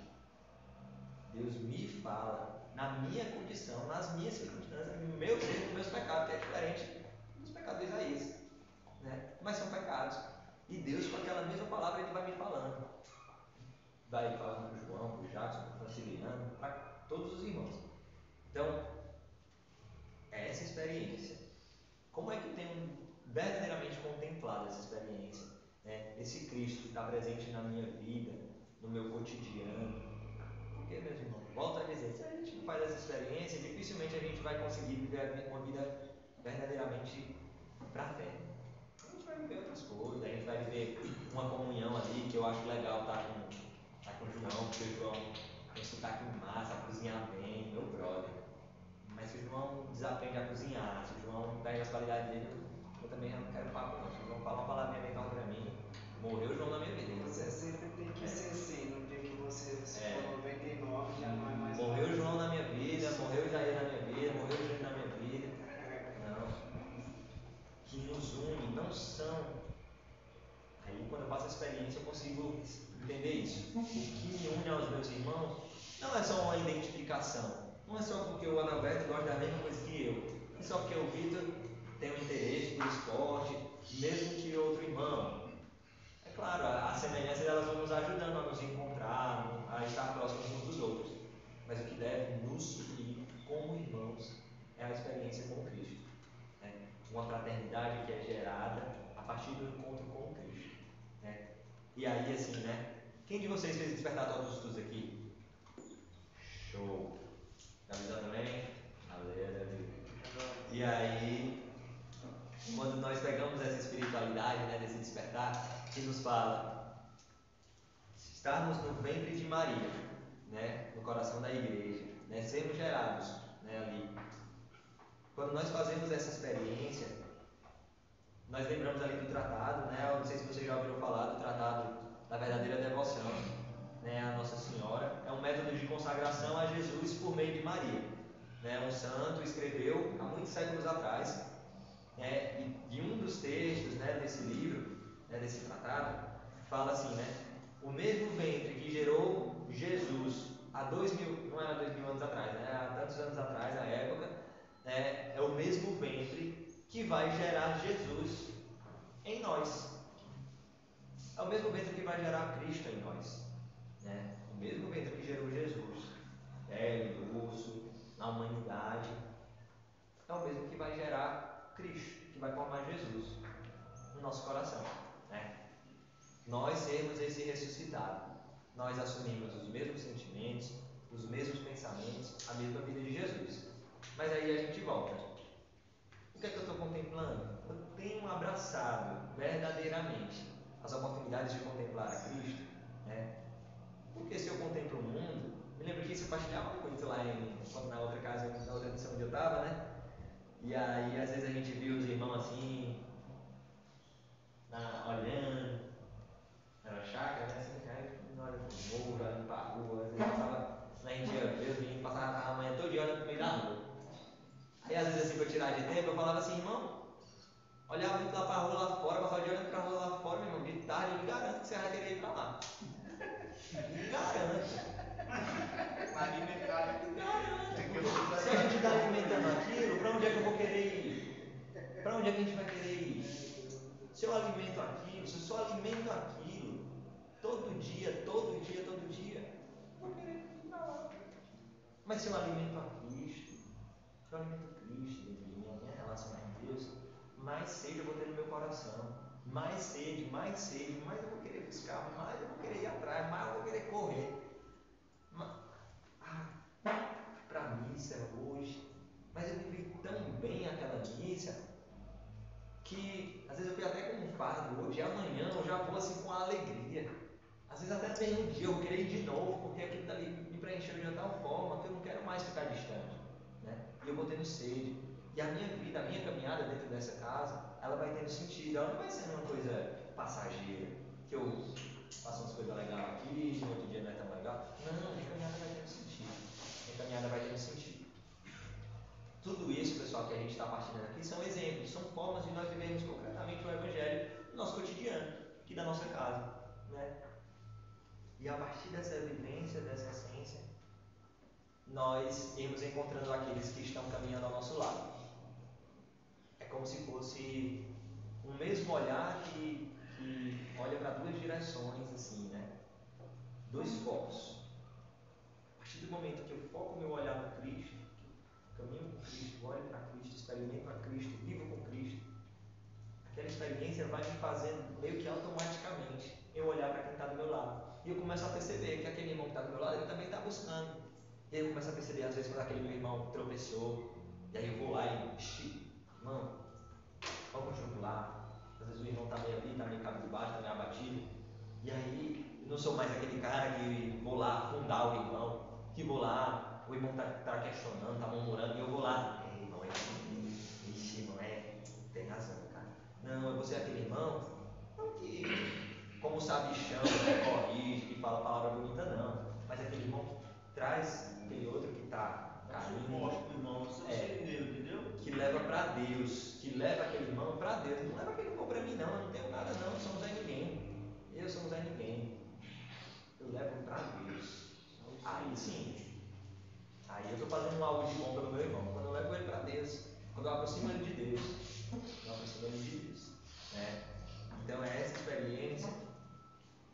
Deus me fala na minha condição, nas minhas circunstâncias, no meu ser, nos meus pecados, que é diferente dos pecados de Isaías. Né? Mas são pecados. E Deus, com aquela mesma palavra, Ele vai me falando. Vai falando para o João, para o Jackson, para o Franciliano, para todos os irmãos. Então, é essa experiência. Como é que eu tenho verdadeiramente contemplado essa experiência? Né? Esse Cristo que está presente na minha vida, no meu cotidiano. Porque, meus irmãos, volto a dizer, se a gente não faz essa experiência, dificilmente a gente vai conseguir viver uma vida verdadeiramente fraterna. A gente vai viver outras coisas, a gente vai viver uma comunhão ali, que eu acho legal estar com o João, porque o João tem sotaque massa, a cozinhar bem, meu brother. Mas se o João desaprende a cozinhar, se o João perde as qualidades dele, eu também não quero papo não. Se o João falar uma palavrinha bem para mim, morreu o João na minha vida. Você sempre tem que ser assim, no dia que você for 99 já não é mais. Morreu o João na minha vida, morreu o Jair na minha vida, morreu o Júnior na minha vida. Não. Que nos une, não são. Aí quando eu passo a experiência eu consigo entender isso. O que me une aos meus irmãos não é só uma identificação. Não é só porque o Adalberto gosta da mesma coisa que eu. Não é só porque o Vitor tem um interesse por esporte, mesmo que outro irmão. É claro, as semelhanças elas vão nos ajudando a nos encontrar, a estar próximos uns dos outros. Mas o que deve nos unir como irmãos é a experiência com Cristo. Né? Uma fraternidade que é gerada a partir do encontro com Cristo. Né? E aí, assim, né? Quem de vocês fez despertar todos os estudos aqui? Show! Gabriel também? Aleluia! E aí, quando nós pegamos essa espiritualidade, né, desse despertar, que nos fala estarmos no ventre de Maria, né, no coração da igreja, né, sermos gerados, né, ali. Quando nós fazemos essa experiência, nós lembramos ali do tratado, né, eu não sei se vocês já ouviram falar do tratado da verdadeira devoção, né, a Nossa Senhora. É um método de consagração a Jesus por meio de Maria. Né, um santo escreveu há muitos séculos atrás, e um dos textos, né, desse livro, né, desse tratado, fala assim, né, o mesmo ventre que gerou Jesus há 2000, não era 2000 anos atrás, né, há tantos anos atrás, na época, né, é o mesmo ventre que vai gerar Jesus em nós. É o mesmo ventre que vai gerar Cristo em nós. Né? O mesmo ventre que gerou Jesus, pele, osso, na humanidade, é o mesmo que vai gerar Cristo, que vai formar Jesus no nosso coração. Né? Nós sermos esse ressuscitado, nós assumimos os mesmos sentimentos, os mesmos pensamentos, a mesma vida de Jesus. Mas aí a gente volta. O que é que eu estou contemplando? Eu tenho abraçado verdadeiramente as oportunidades de contemplar a Cristo. Né? Porque se eu contemplo o mundo, me lembro que isso eu partilhava muito lá na outra casa, na outra missão onde eu estava, né? E aí às vezes a gente via os irmãos assim, olhando, era uma chácara, né? Assim, aí olha pro morro, olhando para a rua, às vezes passava, a gente ia ver os meninos passavam a manhã todo dia olhando pro meio da rua. Aí às vezes assim, para eu tirar de tempo, eu falava assim, irmão, olhava muito lá para a rua lá fora, passava de olhando para a rua lá fora, meu irmão, de tarde, eu me garanto que você vai querer ir para lá. Me garanto. Se a gente está alimentando aquilo, para onde é que eu vou querer ir? Para onde é que a gente vai querer ir? Se eu alimento aquilo, se eu só alimento aquilo, todo dia, vou querer ir para lá. Mas se eu alimento a Cristo, se eu alimento Cristo dentro de mim, a minha relação com Deus, mais sede eu vou ter no meu coração. Mais sede, mais eu vou querer buscar, mais eu vou querer ir atrás, mais eu vou querer correr. Para a missa hoje, mas eu vivi tão bem aquela missa que às vezes eu fui até com um fardo hoje, e amanhã eu já vou assim com alegria. Às vezes até no mesmo dia eu vou querer ir de novo, porque aquilo dali me preencheu de tal forma que eu não quero mais ficar distante. Né? E eu vou tendo sede. E a minha vida, a minha caminhada dentro dessa casa, ela vai tendo sentido. Ela não vai sendo uma coisa passageira, que eu faço umas coisas legais aqui, no outro dia não é tão legal. Não, minha caminhada vai tendo sentido. Minha caminhada vai tendo sentido. Tudo isso, pessoal, que a gente está partilhando aqui são exemplos, são formas de nós vivermos concretamente o Evangelho no nosso cotidiano, aqui da nossa casa, né? E a partir dessa vivência, dessa essência, nós irmos encontrando aqueles que estão caminhando ao nosso lado. É como se fosse um mesmo olhar que olha para duas direções, assim, né? Dois focos. A partir do momento que eu foco meu olhar no Cristo, caminho com Cristo, olho para Cristo, experimento a Cristo, vivo com Cristo, aquela experiência vai me fazendo meio que automaticamente eu olhar para quem está do meu lado. E eu começo a perceber que aquele irmão que está do meu lado, ele também está buscando. E aí eu começo a perceber, às vezes, quando aquele meu irmão tropeçou, e aí eu vou lá e, irmão, vamos junto lá. Às vezes o irmão está meio ali, está meio cabisbaixo, está meio abatido. E aí, eu não sou mais aquele cara que vou lá afundar o irmão, que vou lá, o irmão está questionando, está murmurando, e eu vou lá, irmão, ixi, irmão, tem razão, cara. Não, eu vou ser aquele irmão, não que, como sabichão, que corrige, que fala palavra bonita, não. Mas aquele irmão que traz aquele outro que está caindo, irmão, entendeu? que leva para Deus, que leva aquele irmão para Deus. Não leva aquele irmão para mim, não, eu não tenho nada, não, eu sou um Zé Ninguém. Eu sou um Zé Ninguém. Eu levo para Deus. Aí sim. Aí eu estou fazendo algo de bom pelo meu irmão. Quando eu levo ele para Deus. Quando eu aproximo ele de Deus. Eu aproximo ele de Deus. Né? Então é essa experiência.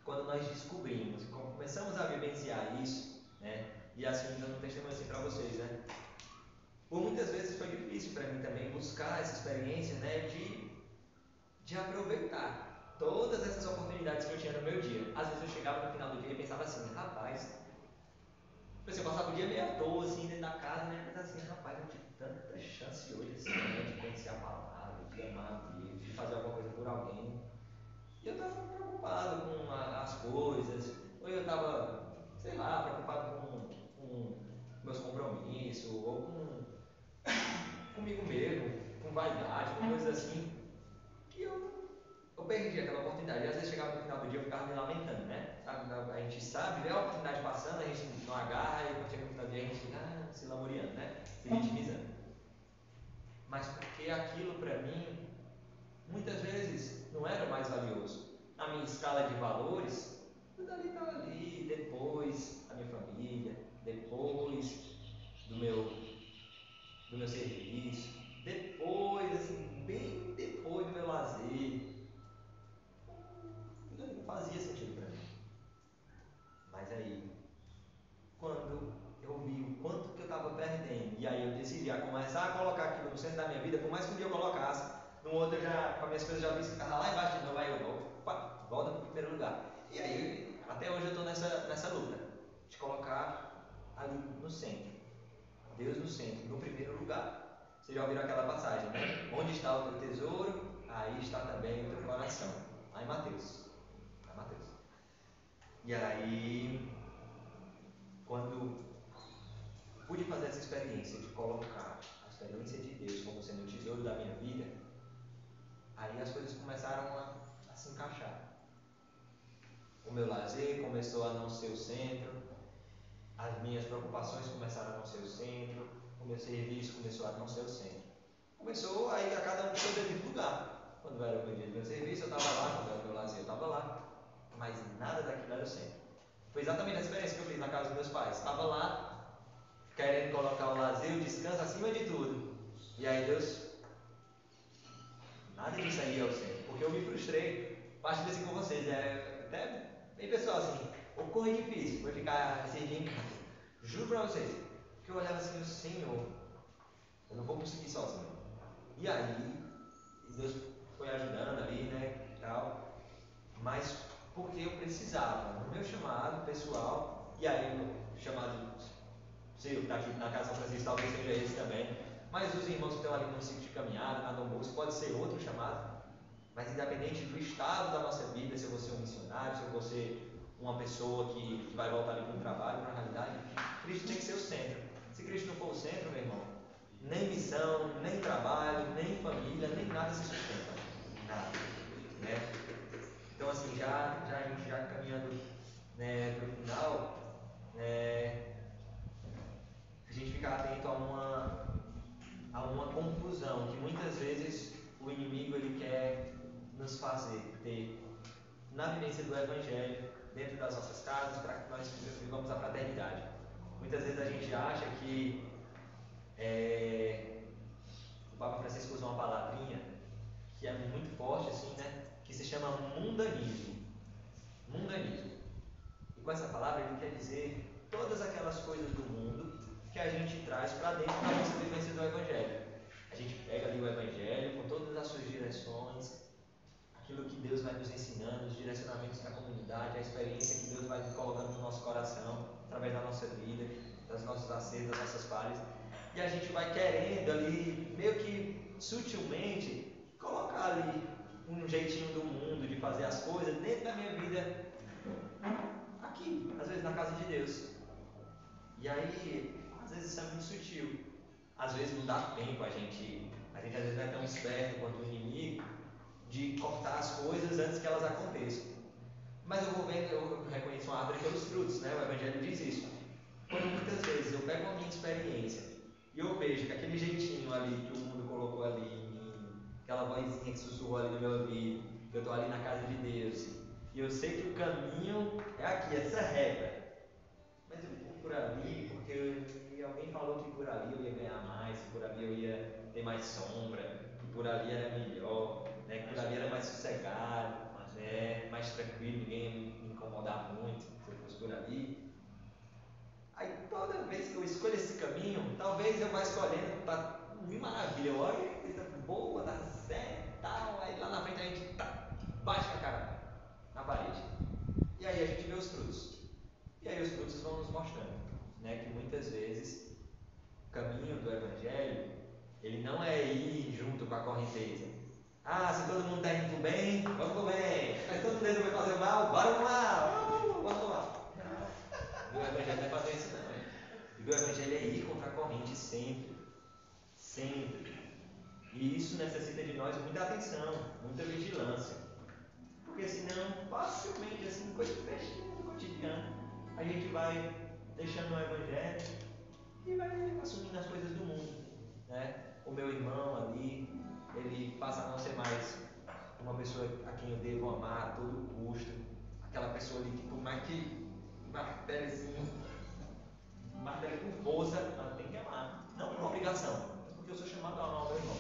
Quando nós descobrimos, quando começamos a vivenciar isso, né? E assim, dando um testemunho assim para vocês, né? Por muitas vezes foi difícil para mim também buscar essa experiência, né? De aproveitar todas essas oportunidades que eu tinha no meu dia. Às vezes eu chegava no final do dia e pensava assim, rapaz, eu passava o dia meio à toa, assim, dentro da casa, né? Mas assim, rapaz, eu tive tanta chance hoje, assim, né? De conhecer a palavra, de amar a Deus, de fazer alguma coisa por alguém. E eu estava preocupado com as coisas, ou eu estava, sei lá, preocupado com meus compromissos, ou comigo mesmo, com vaidade, com coisas assim, que eu perdi aquela oportunidade. E às vezes chegava no final do dia eu ficava me lamentando, né? A gente sabe, vê a oportunidade passando, a gente não agarra, e quando chega no final do dia a gente fica se lamuriando, né? Se vitimizando. Mas porque aquilo para mim, muitas vezes, não era o mais valioso. A minha escala de valores, tudo ali estava ali, depois a minha família, depois do meu serviço, depois, assim, bem depois do meu lazer. Não fazia sentido para mim. Mas aí, quando eu vi o quanto que eu estava perdendo, e aí eu decidi a começar a colocar aquilo no centro da minha vida, por mais que um dia eu colocasse, no outro eu já, com as minhas coisas já vi que estava lá embaixo de novo, aí eu volta para o primeiro lugar. E aí, até hoje eu estou nessa luta, de colocar ali no centro, Deus no centro, no primeiro lugar. Vocês já ouviram aquela passagem, né? Onde está o teu tesouro, aí está também o teu coração. Lá em Mateus. E aí, quando pude fazer essa experiência de colocar a experiência de Deus como sendo o tesouro da minha vida, aí as coisas começaram a se encaixar. O meu lazer começou a não ser o centro, as minhas preocupações começaram a não ser o centro, o meu serviço começou a não ser o centro. Começou aí a cada um do seu devido lugar. Quando era o meu dia do meu serviço, eu estava lá, quando era o meu lazer, eu estava lá. Mas nada daquilo era o centro. Foi exatamente a experiência que eu fiz na casa dos meus pais. Estava lá, querendo colocar o lazer, o descanso acima de tudo. E aí Deus, nada disso aí é o centro. Porque eu me frustrei. Partilho assim com vocês. Até bem pessoal assim, ocorre difícil. Foi ficar esse dia em casa. Juro para vocês. Que eu olhava assim, Senhor, eu não vou conseguir sozinho. E aí, Deus foi ajudando ali, né, e tal. Mas porque eu precisava, no meu chamado pessoal, e aí o chamado seu, que está aqui na Casa São Francisco, talvez seja esse também, mas os irmãos que estão ali no ciclo de caminhada, na Dom Bosco, pode ser outro chamado, mas independente do estado da nossa vida, se eu vou ser um missionário, se eu vou ser uma pessoa que vai voltar ali para um trabalho, para a realidade, Cristo tem que ser o centro. Se Cristo não for o centro, meu irmão, nem missão, nem trabalho, nem família, nem nada se sustenta. Nada. Né? Então, assim, a gente já caminhando, né, para o final, a gente ficar atento a ter na vivência do Evangelho, dentro das nossas casas, para que nós vivamos a fraternidade. Muitas vezes a gente acha que o Papa Francisco usa uma palavrinha que é muito forte, assim, né? Que se chama mundanismo. Mundanismo. E com essa palavra ele quer dizer todas aquelas coisas do mundo que a gente traz para dentro da nossa vivência do Evangelho. A gente pega ali o Evangelho com todas as suas direções, aquilo que Deus vai nos ensinando, os direcionamentos da comunidade, a experiência que Deus vai colocando no nosso coração, através da nossa vida, das nossas acertos, das nossas falhas. E a gente vai querendo ali, meio que sutilmente, colocar ali um jeitinho do mundo de fazer as coisas dentro da minha vida, aqui, às vezes na casa de Deus. E aí, às vezes isso é muito sutil. Às vezes não dá tempo, a gente às vezes não é tão esperto quanto o inimigo de cortar as coisas antes que elas aconteçam. Mas eu vou vendo, eu reconheço uma árvore pelos frutos, né? O Evangelho diz isso. Quando muitas vezes eu pego a minha experiência e eu vejo que aquele jeitinho ali que o mundo colocou ali em mim, aquela vozinha que sussurrou ali no meu ouvido, que eu estou ali na casa de Deus, e eu sei que o caminho é aqui, essa reta, mas eu vou por ali porque alguém falou que por ali eu ia ganhar mais, que por ali eu ia ter mais sombra, que por ali era melhor, né? Que por ali era mais sossegado, né? Mais tranquilo, ninguém ia me incomodar muito se eu fosse por ali. Aí toda vez que eu escolho esse caminho, talvez eu vá escolhendo, tá mil maravilha, olha, coisa boa, dá certo e tal, aí lá na frente a gente bate com a cara na parede. E aí a gente vê os frutos. E aí os frutos vão nos mostrando, né, que muitas vezes o caminho do Evangelho, ele não é ir junto com a correnteza. Ah, se todo mundo está indo pro bem, vamos pro bem. Mas todo mundo vai fazer o mal, bora pro mal, vamos pro mal. O Evangelho não é fazer isso não. O Evangelho é ir contra a corrente sempre. Sempre. E isso necessita de nós muita atenção, muita vigilância. Porque senão, facilmente, assim, coisa bestinha do cotidiano, a gente vai deixando o Evangelho e vai assumindo as coisas do mundo, né? O meu irmão ali, ele passa a não ser mais uma pessoa a quem eu devo amar a todo custo, aquela pessoa ali que por mais que martele com força, ela tem que amar, não por obrigação, mas porque eu sou chamado a amar o meu irmão,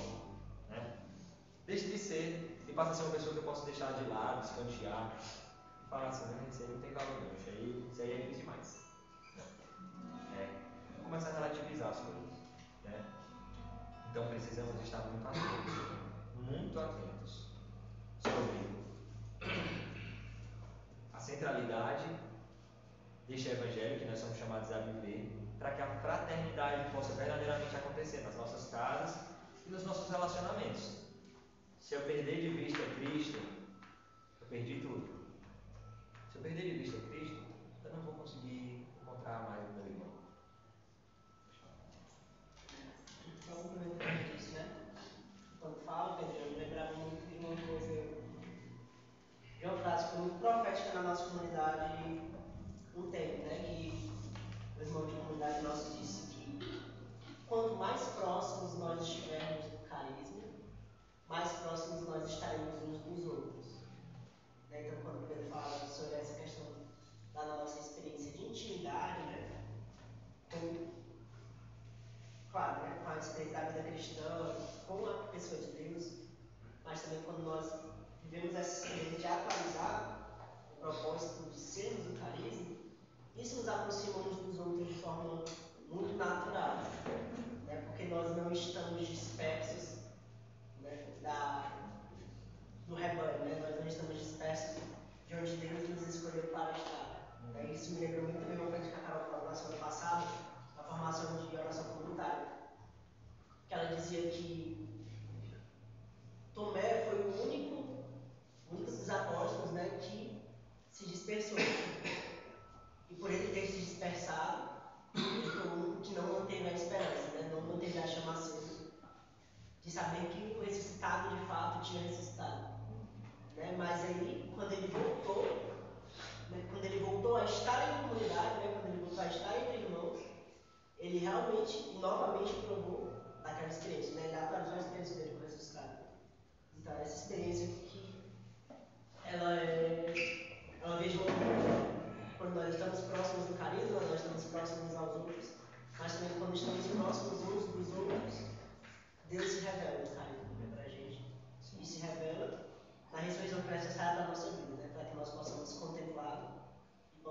né? Deixe de ser e passa a ser uma pessoa que eu posso deixar de lado, escantear e falar assim, não, isso aí não tem valor não, isso aí é difícil demais. Começar a relativizar as coisas, né? Então precisamos estar muito atentos sobre a centralidade deste Evangelho que nós somos chamados a viver, para que a fraternidade possa verdadeiramente acontecer nas nossas casas e nos nossos relacionamentos. Se eu perder de vista Cristo, eu perdi tudo. Se eu perder de vista Cristo, eu não vou conseguir encontrar mais o meu irmão. Então, complementando isso, né? Quando falo, Pedro, eu lembrava muito de uma coisa, de uma frase que foi muito profética na nossa comunidade um tempo, né? Que o irmão de comunidade nosso disse que quanto mais próximos nós estivermos do carisma, mais próximos nós estaremos uns dos outros. Né? Então, quando o Pedro fala sobre essa questão da nossa experiência de intimidade, né? Claro, né? Com a experiência da vida cristã, com a pessoa de Deus, mas também quando nós vivemos essa experiência de atualizar o propósito de sermos o carisma, isso nos aproxima uns dos outros de forma muito natural, né? Porque nós não estamos dispersos, né? Do rebanho, né? Nós não estamos dispersos de onde Deus nos escolheu para estar. Né? Isso me lembrou muito também uma coisa que a Carol falou na semana passada, na formação de oração comunitária, que ela dizia que Tomé foi o único dos apóstolos, né, que se dispersou. E por ele ter se dispersado, ele foi o único que não manteve a esperança, né, não manteve a chama acesa, de saber que o ressuscitado de fato tinha ressuscitado. Né? Mas aí, quando ele voltou, né, quando ele voltou a estar em comunidade, né, quando ele voltou a estar entre irmãos, ele realmente, novamente, provou daquela experiência, né? Ele atualizou a experiência dele com o ressuscitado. Então, essa experiência que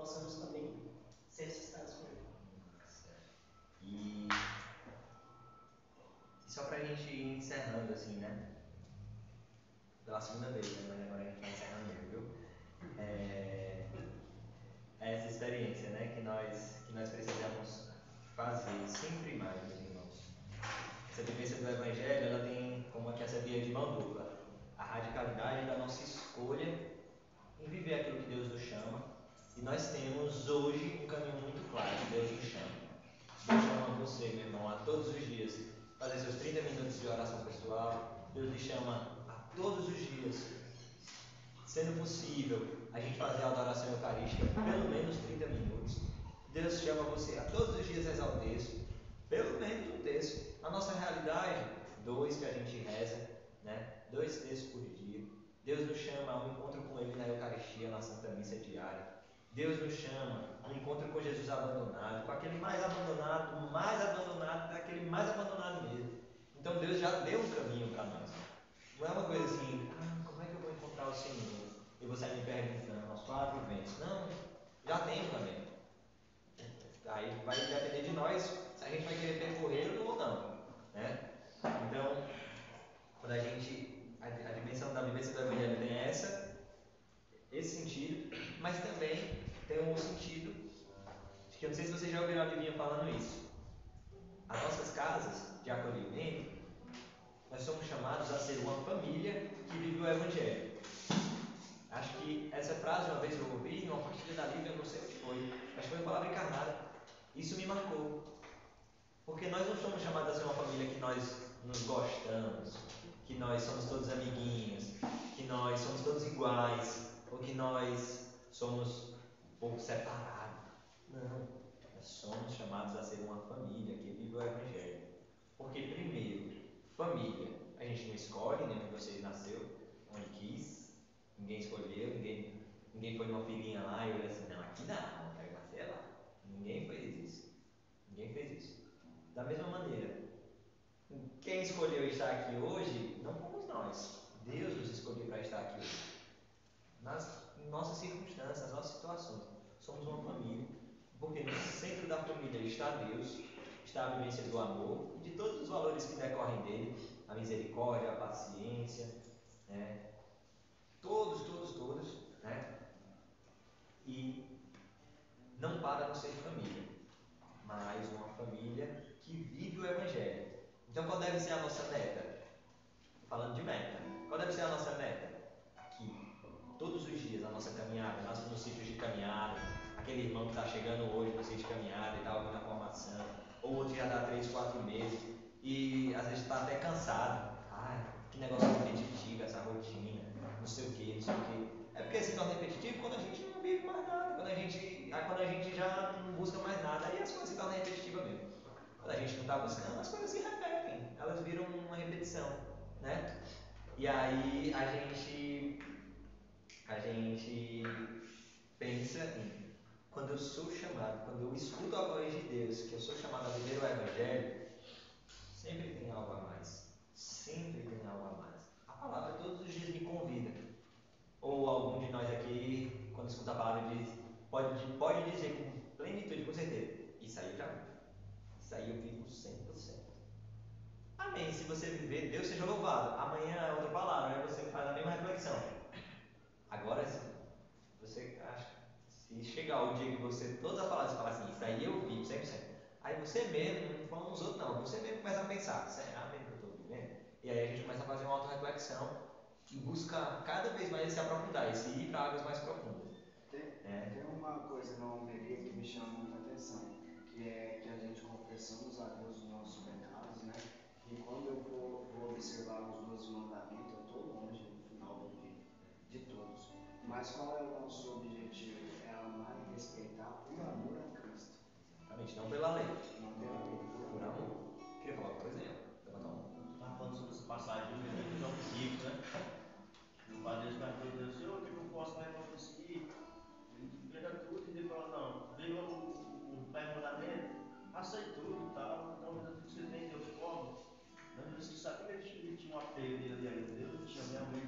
possamos também ser ressuscitados com Ele. E só pra gente ir encerrando assim, né? Pela segunda vez, né? Mas agora a gente vai encerrando mesmo, viu? É essa experiência, né? Que nós precisamos fazer sempre mais, meus irmãos. Essa vivência do Evangelho, ela tem como aqui essa via de mão dupla. A radicalidade da nossa escolha em viver aquilo que Deus nos chama. E nós temos hoje um caminho muito claro que Deus nos chama. Deus chama você, meu irmão, a todos os dias fazer seus 30 minutos de oração pessoal. Deus lhe chama a todos os dias, sendo possível, a gente fazer a adoração eucarística pelo menos 30 minutos. Deus chama você a todos os dias rezar o texto, pelo menos um terço. Na nossa realidade, 2 que a gente reza, né? 2 terços por dia. Deus nos chama a um encontro com Ele na Eucaristia, na Santa Missa diária. Deus nos chama a um encontro com Jesus abandonado, com aquele mais abandonado daquele mais abandonado mesmo. Então Deus já deu um caminho para nós. Não é uma coisa assim, como é que eu vou encontrar o Senhor? E você me perguntando aos 4 ventos. Não, já tem um caminho. Aí vai depender de nós se a gente vai querer percorrê-lo ou não, né? Então, quando a dimensão da vivência do Evangelho tem esse sentido, mas também tem um sentido de que eu não sei se vocês já ouviram a Livinha falando isso. As nossas casas de acolhimento, nós somos chamados a ser uma família que vive o Evangelho. Acho que essa frase uma vez eu ouvi em uma partilha da Lívia, eu não sei onde foi, acho que foi a palavra encarnada. Isso me marcou. Porque nós não somos chamados a ser uma família que nós nos gostamos, que nós somos todos amiguinhos, que nós somos todos iguais, ou que nós somos um pouco separados. Não. Nós somos chamados a ser uma família que vive o Evangelho. Porque, primeiro, família, a gente não escolhe, nenhum de vocês nasceu onde quis, ninguém escolheu, ninguém foi numa filhinha lá e olhou assim, não, aqui não, quero nascer lá. Ninguém fez isso. Ninguém fez isso. Da mesma maneira, quem escolheu estar aqui hoje não fomos nós. Deus nos escolheu para estar aqui hoje. Nas nossas circunstâncias, nas nossas situações. Somos uma família, porque no centro da família está Deus, está a vivência do amor e de todos os valores que decorrem dele, a misericórdia, a paciência, né? Todos, né? E não para de ser família, mas uma família que vive o Evangelho. Então, qual deve ser a nossa meta? Falando de meta, qual deve ser a nossa meta? Aqui, todos os dias, a nossa caminhada, nós nos sítios de caminhada, aquele irmão que está chegando hoje no sítio de caminhada e está ouvindo a formação, ou outro já dá 3, 4 meses, e às vezes está até cansado. Ai, que negócio repetitivo, essa rotina, não sei o que. É porque se torna repetitivo quando a gente não vive mais nada, quando a gente já não busca mais nada, aí as coisas se tornam repetitivas mesmo. Quando a gente não está buscando, as coisas se repetem, elas viram uma repetição, né? E aí a gente pensa em, quando eu sou chamado, quando eu escuto a voz de Deus, que eu sou chamado a viver o Evangelho, sempre tem algo a mais. Sempre tem algo a mais. A palavra todos os dias me convida. Ou algum de nós aqui, quando escuta a palavra, pode dizer com plenitude, com certeza, isso aí eu já vi. Isso aí eu vivo 100%. Amém. Se você viver, Deus seja louvado. Amanhã é outra palavra, aí você faz a mesma reflexão. Agora, se você acha, se chegar o dia que você, todas as palavras, falar assim, isso aí eu vivo 100%. Aí você mesmo, não falando dos outros não, você mesmo começa a pensar, será mesmo que eu estou vivendo? E aí a gente começa a fazer uma auto-reflexão e busca cada vez mais se aprofundar, se ir para águas mais profundas. Tem uma coisa na homilia que me chama muita atenção, que é que a gente confessamos a Deus os nossos pecados, né? E quando eu vou observar os 12 mandamentos, eu estou longe no final do dia, de todos. Mas qual é o nosso objetivo? É amar e respeitar por amor a Cristo. Exatamente, não pela lei. Não pela lei, Por amor. Queria falar uma coisa aí, ó. Levantar um. Estava falando sobre essa passagem do menino João Rico, né? O padre perguntou a Deus, Senhor, o que eu posso mais para conseguir? Ele veja tudo e depois falou, não, veja o mandamento, aceite tudo e tal, então tudo que você tem, Deus come. Mas você sabia que ele tinha um apego dele ali a Deus, tinha mesmo ele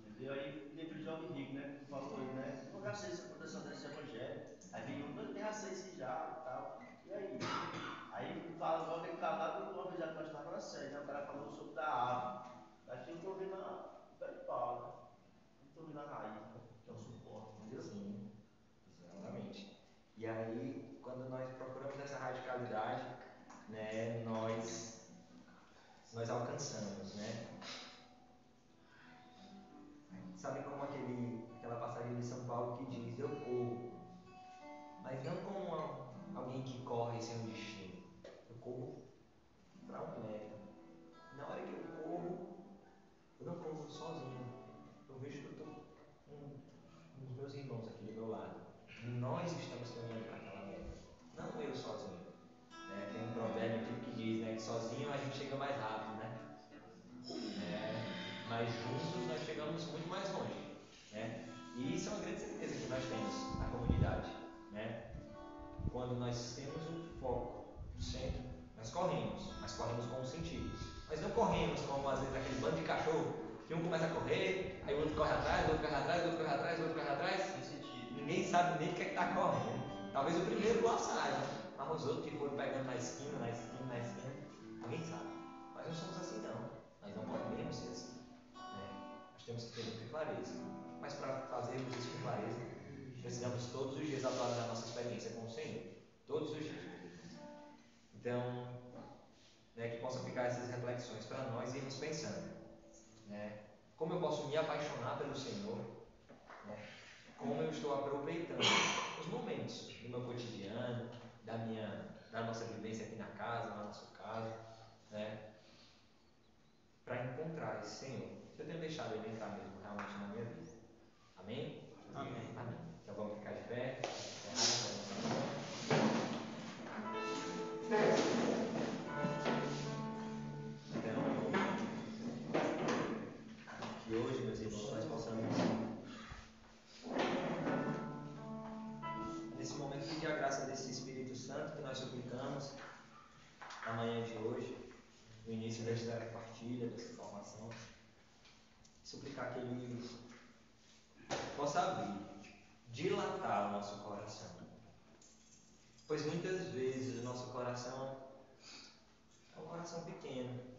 entendeu? Aí lembrei jovem rico, né? Que falou aí, né? Eu já sei essa proteção desse evangelho. Aí vem outro, eu já sei se já e tal. E aí? Aí fala, igual aquele cara lá do evangelho que nós estávamos na série, né? O cara falou sobre da árvore. Aqui eu estou vendo o pé de pau, né? Não estou vendo a raiz, né? Que é o suporte, entendeu? Sim, exatamente. E aí, quando nós procuramos essa radicalidade, né, nós alcançamos, né? Sabe como aquela passagem de São Paulo que diz, eu corro, mas não como alguém que corre sem um destino. Eu corro para um meta. Na hora que eu corro, eu não corro sozinho. Eu vejo que eu estou com os meus irmãos aqui do meu lado. E nós estamos caminhando para aquela meta. Não eu sozinho. Né? Tem um provérbio aqui que diz, né, que sozinho a gente chega mais rápido, né? Mas juntos nós chegamos muito mais longe. Né? E isso é uma grande certeza que nós temos na comunidade. Né? Quando nós temos um foco no centro, nós corremos, mas corremos com um sentido. Nós não corremos como às vezes aquele bando de cachorro, que um começa a correr, aí o outro corre atrás, o outro corre atrás, o outro corre atrás, o outro corre atrás. Sem sentido. Ninguém sabe nem o que é que está correndo. Talvez o primeiro lá saia, mas os outros que foram pegando na esquina, ninguém sabe. Mas não somos assim não. Nós não podemos ser assim. Né? Nós temos que ter muita clareza. Mas para fazermos isso com clareza, precisamos todos os dias atualizar a nossa experiência com o Senhor. Todos os dias. Então, né, que possam ficar essas reflexões para nós irmos pensando. Né? Como eu posso me apaixonar pelo Senhor? Né? Como eu estou aproveitando os momentos do meu cotidiano, da nossa vivência aqui na casa, na nossa casa, né? Para encontrar esse Senhor. Que eu tenho deixado Ele entrar mesmo realmente na minha vida. Amém? Amém. Amém. Então vamos ficar de pé. Que hoje, meus irmãos, nós possamos, nesse momento, pedir a graça desse Espírito Santo que nós suplicamos na manhã de hoje, no início desta partilha, desta formação, suplicar que Ele possa abrir, dilatar o nosso coração. Pois muitas vezes o nosso coração é um coração pequeno.